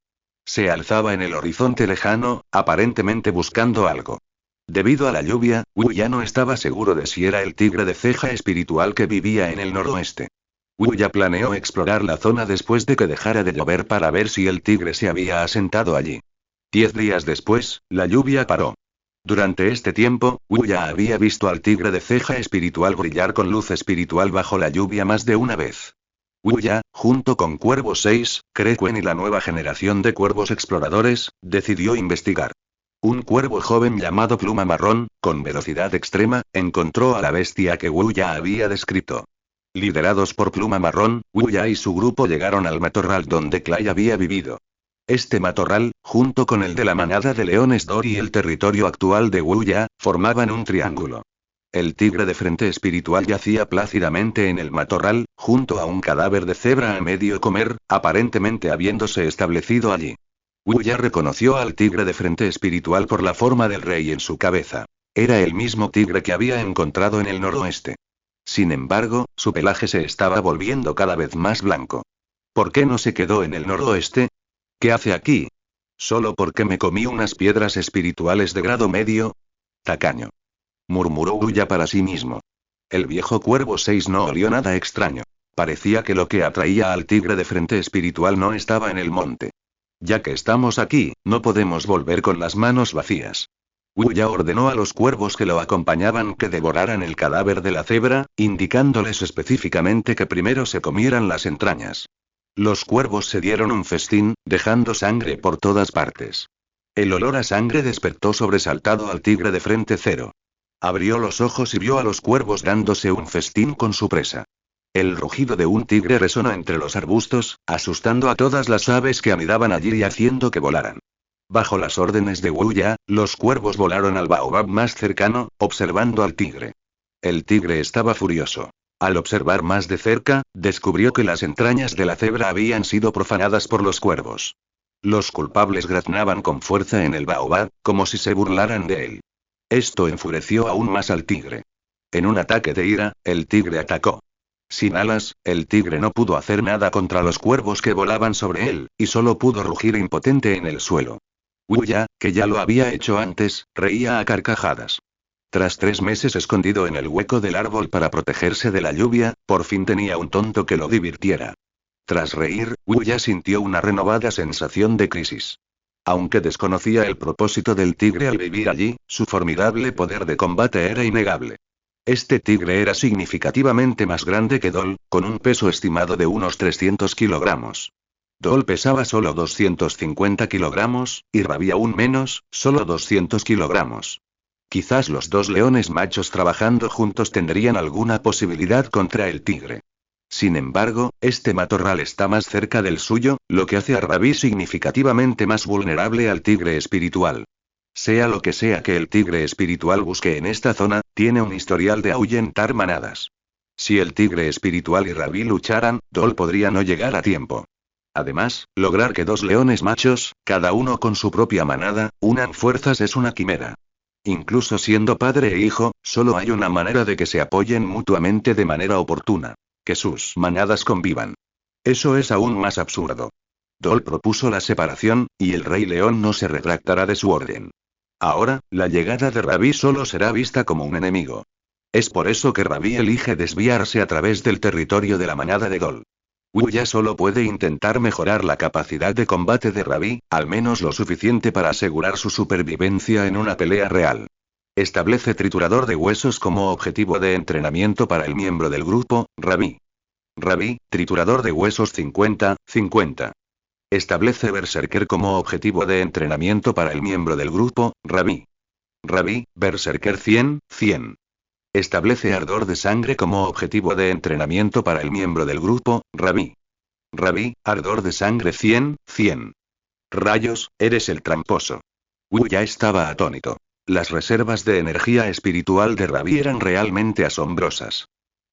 Se alzaba en el horizonte lejano, aparentemente buscando algo. Debido a la lluvia, Wu ya no estaba seguro de si era el tigre de ceja espiritual que vivía en el noroeste. Wu ya planeó explorar la zona después de que dejara de llover para ver si el tigre se había asentado allí. 10 días después, la lluvia paró. Durante este tiempo, Wu ya había visto al tigre de ceja espiritual brillar con luz espiritual bajo la lluvia más de una vez. Wu ya, junto con Cuervo 6, Krekuen y la nueva generación de cuervos exploradores, decidió investigar. Un cuervo joven llamado Pluma Marrón, con velocidad extrema, encontró a la bestia que Wu ya había descrito. Liderados por Pluma Marrón, Wuya y su grupo llegaron al matorral donde Clay había vivido. Este matorral, junto con el de la manada de leones Dory y el territorio actual de Wuya, formaban un triángulo. El tigre de frente espiritual yacía plácidamente en el matorral, junto a un cadáver de cebra a medio comer, aparentemente habiéndose establecido allí. Wuya reconoció al tigre de frente espiritual por la forma del rey en su cabeza. Era el mismo tigre que había encontrado en el noroeste. Sin embargo, su pelaje se estaba volviendo cada vez más blanco. ¿Por qué no se quedó en el noroeste? ¿Qué hace aquí? ¿Solo porque me comí unas piedras espirituales de grado medio? Tacaño. Murmuró Wuya para sí mismo. El viejo cuervo 6 no olió nada extraño. Parecía que lo que atraía al tigre de frente espiritual no estaba en el monte. Ya que estamos aquí, no podemos volver con las manos vacías. Wuya ordenó a los cuervos que lo acompañaban que devoraran el cadáver de la cebra, indicándoles específicamente que primero se comieran las entrañas. Los cuervos se dieron un festín, dejando sangre por todas partes. El olor a sangre despertó sobresaltado al tigre de frente cero. Abrió los ojos y vio a los cuervos dándose un festín con su presa. El rugido de un tigre resonó entre los arbustos, asustando a todas las aves que anidaban allí y haciendo que volaran. Bajo las órdenes de Wuya, los cuervos volaron al baobab más cercano, observando al tigre. El tigre estaba furioso. Al observar más de cerca, descubrió que las entrañas de la cebra habían sido profanadas por los cuervos. Los culpables graznaban con fuerza en el baobab, como si se burlaran de él. Esto enfureció aún más al tigre. En un ataque de ira, el tigre atacó. Sin alas, el tigre no pudo hacer nada contra los cuervos que volaban sobre él, y solo pudo rugir impotente en el suelo. Wuya, que ya lo había hecho antes, reía a carcajadas. Tras 3 meses escondido en el hueco del árbol para protegerse de la lluvia, por fin tenía un tonto que lo divirtiera. Tras reír, Wuya sintió una renovada sensación de crisis. Aunque desconocía el propósito del tigre al vivir allí, su formidable poder de combate era innegable. Este tigre era significativamente más grande que Dol, con un peso estimado de unos 300 kilogramos. Dol pesaba solo 250 kilogramos, y Rabi aún menos, solo 200 kilogramos. Quizás los 2 leones machos trabajando juntos tendrían alguna posibilidad contra el tigre. Sin embargo, este matorral está más cerca del suyo, lo que hace a Rabi significativamente más vulnerable al tigre espiritual. Sea lo que sea que el tigre espiritual busque en esta zona, tiene un historial de ahuyentar manadas. Si el tigre espiritual y Rabi lucharan, Dol podría no llegar a tiempo. Además, lograr que 2 leones machos, cada uno con su propia manada, unan fuerzas es una quimera. Incluso siendo padre e hijo, solo hay una manera de que se apoyen mutuamente de manera oportuna. Que sus manadas convivan. Eso es aún más absurdo. Dol propuso la separación, y el rey león no se retractará de su orden. Ahora, la llegada de Rabi solo será vista como un enemigo. Es por eso que Rabi elige desviarse a través del territorio de la manada de Dol. Wuya solo puede intentar mejorar la capacidad de combate de Rabi, al menos lo suficiente para asegurar su supervivencia en una pelea real. Establece triturador de huesos como objetivo de entrenamiento para el miembro del grupo, Rabi. Rabi, triturador de huesos 50-50. Establece berserker como objetivo de entrenamiento para el miembro del grupo, Rabi. Rabi, berserker 100-100. Establece ardor de sangre como objetivo de entrenamiento para el miembro del grupo, Rabi. Rabi, ardor de sangre 100-100. Rayos, eres el tramposo. Wuya estaba atónito. Las reservas de energía espiritual de Rabi eran realmente asombrosas.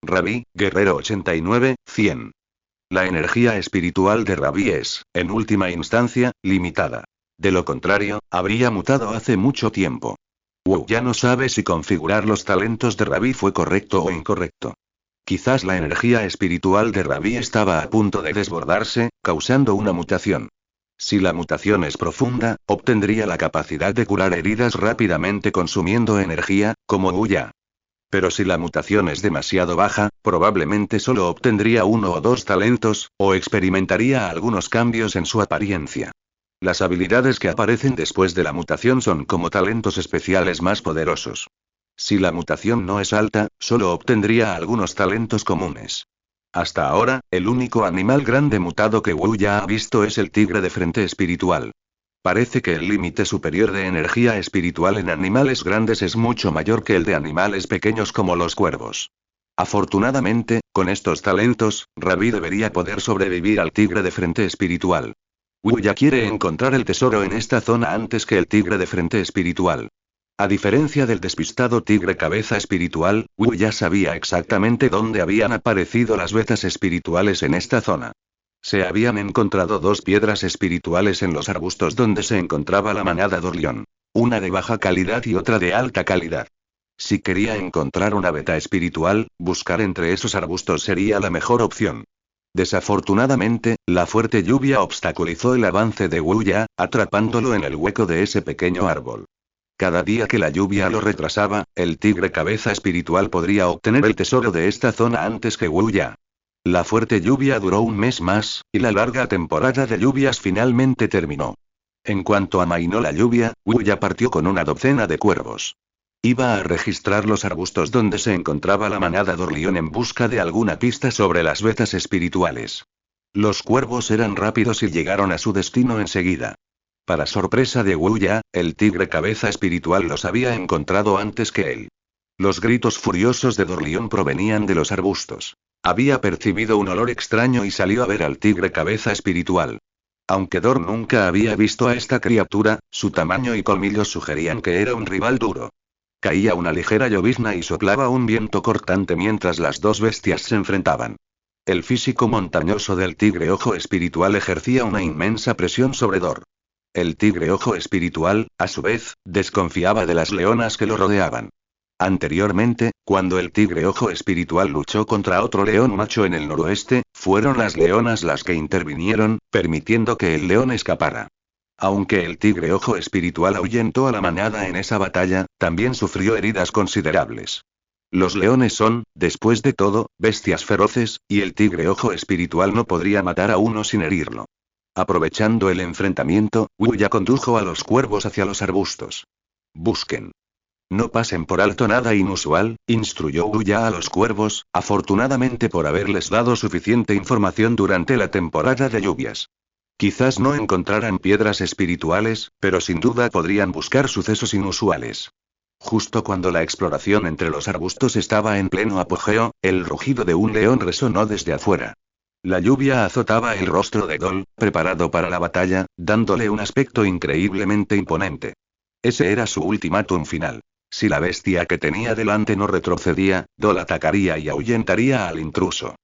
Rabi, guerrero 89-100. La energía espiritual de Rabi es, en última instancia, limitada. De lo contrario, habría mutado hace mucho tiempo. Ya no sabe si configurar los talentos de Rabi fue correcto o incorrecto. Quizás la energía espiritual de Rabi estaba a punto de desbordarse, causando una mutación. Si la mutación es profunda, obtendría la capacidad de curar heridas rápidamente consumiendo energía, como Wuya. Pero si la mutación es demasiado baja, probablemente solo obtendría 1 o 2 talentos, o experimentaría algunos cambios en su apariencia. Las habilidades que aparecen después de la mutación son como talentos especiales más poderosos. Si la mutación no es alta, solo obtendría algunos talentos comunes. Hasta ahora, el único animal grande mutado que Wuya ha visto es el tigre de frente espiritual. Parece que el límite superior de energía espiritual en animales grandes es mucho mayor que el de animales pequeños como los cuervos. Afortunadamente, con estos talentos, Ravi debería poder sobrevivir al tigre de frente espiritual. Wuya quiere encontrar el tesoro en esta zona antes que el tigre de frente espiritual. A diferencia del despistado tigre cabeza espiritual, Wuya sabía exactamente dónde habían aparecido las vetas espirituales en esta zona. Se habían encontrado dos piedras espirituales en los arbustos donde se encontraba la manada Dorlión. Una de baja calidad y otra de alta calidad. Si quería encontrar una beta espiritual, buscar entre esos arbustos sería la mejor opción. Desafortunadamente, la fuerte lluvia obstaculizó el avance de Wuya, atrapándolo en el hueco de ese pequeño árbol. Cada día que la lluvia lo retrasaba, el tigre cabeza espiritual podría obtener el tesoro de esta zona antes que Wuya. La fuerte lluvia duró un mes más, y la larga temporada de lluvias finalmente terminó. En cuanto amainó la lluvia, Wuya partió con una docena de cuervos. Iba a registrar los arbustos donde se encontraba la manada Dorlión en busca de alguna pista sobre las vetas espirituales. Los cuervos eran rápidos y llegaron a su destino enseguida. Para sorpresa de Wuya, el tigre cabeza espiritual los había encontrado antes que él. Los gritos furiosos de Dorlión provenían de los arbustos. Había percibido un olor extraño y salió a ver al tigre cabeza espiritual. Aunque Dor nunca había visto a esta criatura, su tamaño y colmillos sugerían que era un rival duro. Caía una ligera llovizna y soplaba un viento cortante mientras las dos bestias se enfrentaban. El físico montañoso del tigre ojo espiritual ejercía una inmensa presión sobre Dor. El tigre ojo espiritual, a su vez, desconfiaba de las leonas que lo rodeaban. Anteriormente, cuando el tigre ojo espiritual luchó contra otro león macho en el noroeste, fueron las leonas las que intervinieron, permitiendo que el león escapara. Aunque el tigre ojo espiritual ahuyentó a la manada en esa batalla, también sufrió heridas considerables. Los leones son, después de todo, bestias feroces, y el tigre ojo espiritual no podría matar a uno sin herirlo. Aprovechando el enfrentamiento, Wuya condujo a los cuervos hacia los arbustos. Busquen. No pasen por alto nada inusual, instruyó Wuya a los cuervos, afortunadamente por haberles dado suficiente información durante la temporada de lluvias. Quizás no encontraran piedras espirituales, pero sin duda podrían buscar sucesos inusuales. Justo cuando la exploración entre los arbustos estaba en pleno apogeo, el rugido de un león resonó desde afuera. La lluvia azotaba el rostro de Dol, preparado para la batalla, dándole un aspecto increíblemente imponente. Ese era su ultimátum final. Si la bestia que tenía delante no retrocedía, Dol atacaría y ahuyentaría al intruso.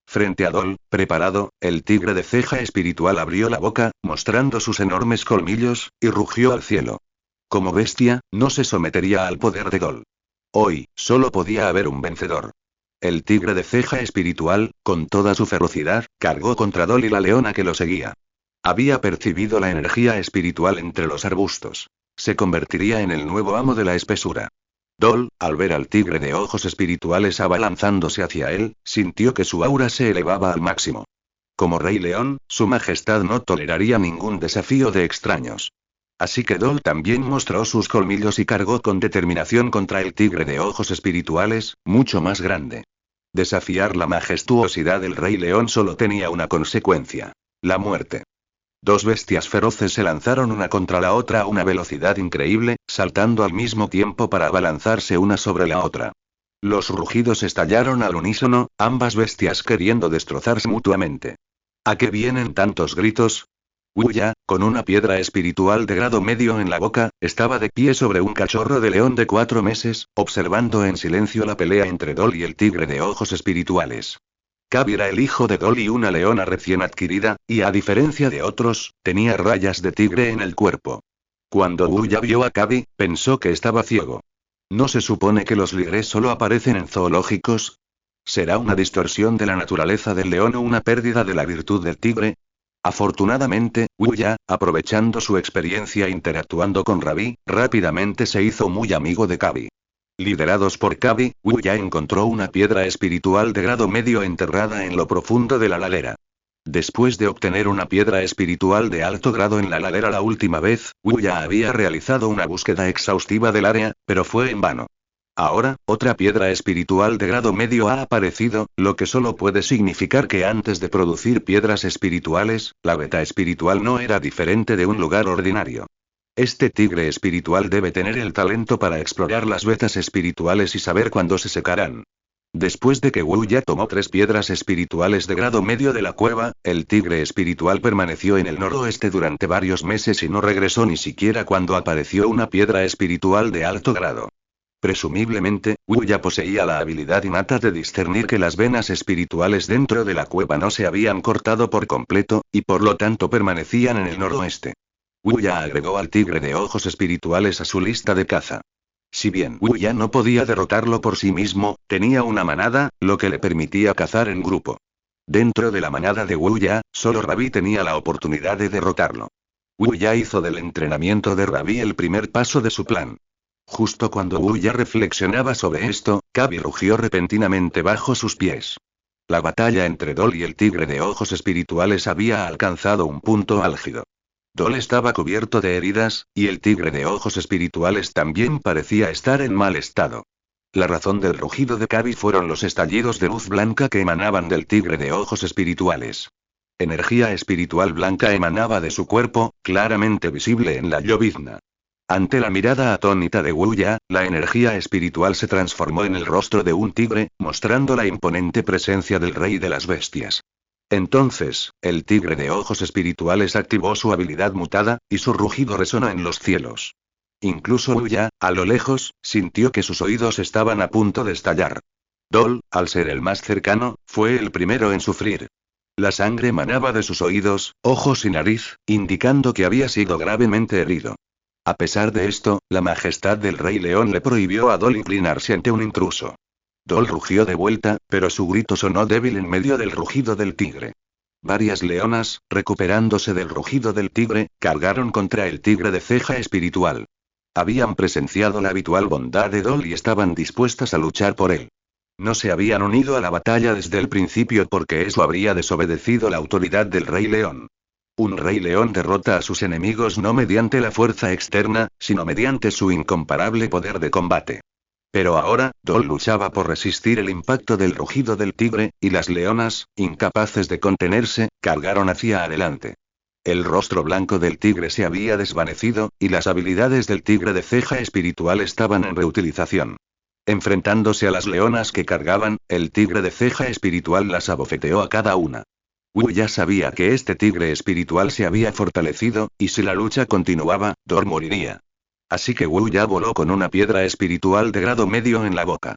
Frente a Dol, preparado, el tigre de ceja espiritual abrió la boca, mostrando sus enormes colmillos, y rugió al cielo. Como bestia, no se sometería al poder de Dol. Hoy, solo podía haber un vencedor. El tigre de ceja espiritual, con toda su ferocidad, cargó contra Dol y la leona que lo seguía. Había percibido la energía espiritual entre los arbustos. Se convertiría en el nuevo amo de la espesura. Dol, al ver al tigre de ojos espirituales abalanzándose hacia él, sintió que su aura se elevaba al máximo. Como rey león, su majestad no toleraría ningún desafío de extraños. Así que Dol también mostró sus colmillos y cargó con determinación contra el tigre de ojos espirituales, mucho más grande. Desafiar la majestuosidad del rey león solo tenía una consecuencia: la muerte. Dos bestias feroces se lanzaron una contra la otra a una velocidad increíble, saltando al mismo tiempo para abalanzarse una sobre la otra. Los rugidos estallaron al unísono, ambas bestias queriendo destrozarse mutuamente. ¿A qué vienen tantos gritos? Wuya, con una piedra espiritual de grado medio en la boca, estaba de pie sobre un cachorro de león de 4 meses, observando en silencio la pelea entre Dol y el tigre de ojos espirituales. Kabi era el hijo de Dol y una leona recién adquirida, y a diferencia de otros, tenía rayas de tigre en el cuerpo. Cuando Wuya vio a Kabi, pensó que estaba ciego. ¿No se supone que los ligres solo aparecen en zoológicos? ¿Será una distorsión de la naturaleza del león o una pérdida de la virtud del tigre? Afortunadamente, Wuya, aprovechando su experiencia interactuando con Ravi, rápidamente se hizo muy amigo de Kabi. Liderados por Kabi, Wuya encontró una piedra espiritual de grado medio enterrada en lo profundo de la ladera. Después de obtener una piedra espiritual de alto grado en la ladera la última vez, Wuya había realizado una búsqueda exhaustiva del área, pero fue en vano. Ahora, otra piedra espiritual de grado medio ha aparecido, lo que solo puede significar que antes de producir piedras espirituales, la beta espiritual no era diferente de un lugar ordinario. Este tigre espiritual debe tener el talento para explorar las vetas espirituales y saber cuándo se secarán. Después de que Wu Ya tomó 3 piedras espirituales de grado medio de la cueva, el tigre espiritual permaneció en el noroeste durante varios meses y no regresó ni siquiera cuando apareció una piedra espiritual de alto grado. Presumiblemente, Wu Ya poseía la habilidad innata de discernir que las venas espirituales dentro de la cueva no se habían cortado por completo, y por lo tanto permanecían en el noroeste. Wu Ya agregó al tigre de ojos espirituales a su lista de caza. Si bien Wu Ya no podía derrotarlo por sí mismo, tenía una manada, lo que le permitía cazar en grupo. Dentro de la manada de Wu Ya, solo Rabi tenía la oportunidad de derrotarlo. Wu Ya hizo del entrenamiento de Rabi el primer paso de su plan. Justo cuando Wu Ya reflexionaba sobre esto, Kabi rugió repentinamente bajo sus pies. La batalla entre Dol y el tigre de ojos espirituales había alcanzado un punto álgido. Dol estaba cubierto de heridas, y el tigre de ojos espirituales también parecía estar en mal estado. La razón del rugido de Kabi fueron los estallidos de luz blanca que emanaban del tigre de ojos espirituales. Energía espiritual blanca emanaba de su cuerpo, claramente visible en la llovizna. Ante la mirada atónita de Wu Ya, la energía espiritual se transformó en el rostro de un tigre, mostrando la imponente presencia del rey de las bestias. Entonces, el tigre de ojos espirituales activó su habilidad mutada, y su rugido resonó en los cielos. Incluso Wu Ya, a lo lejos, sintió que sus oídos estaban a punto de estallar. Dol, al ser el más cercano, fue el primero en sufrir. La sangre manaba de sus oídos, ojos y nariz, indicando que había sido gravemente herido. A pesar de esto, la majestad del Rey León le prohibió a Dol inclinarse ante un intruso. Dol rugió de vuelta, pero su grito sonó débil en medio del rugido del tigre. Varias leonas, recuperándose del rugido del tigre, cargaron contra el tigre de ceja espiritual. Habían presenciado la habitual bondad de Dol y estaban dispuestas a luchar por él. No se habían unido a la batalla desde el principio porque eso habría desobedecido la autoridad del Rey León. Un Rey León derrota a sus enemigos no mediante la fuerza externa, sino mediante su incomparable poder de combate. Pero ahora, Dol luchaba por resistir el impacto del rugido del tigre, y las leonas, incapaces de contenerse, cargaron hacia adelante. El rostro blanco del tigre se había desvanecido, y las habilidades del tigre de ceja espiritual estaban en reutilización. Enfrentándose a las leonas que cargaban, el tigre de ceja espiritual las abofeteó a cada una. Wu ya sabía que este tigre espiritual se había fortalecido, y si la lucha continuaba, Dol moriría. Así que Wu ya voló con una piedra espiritual de grado medio en la boca.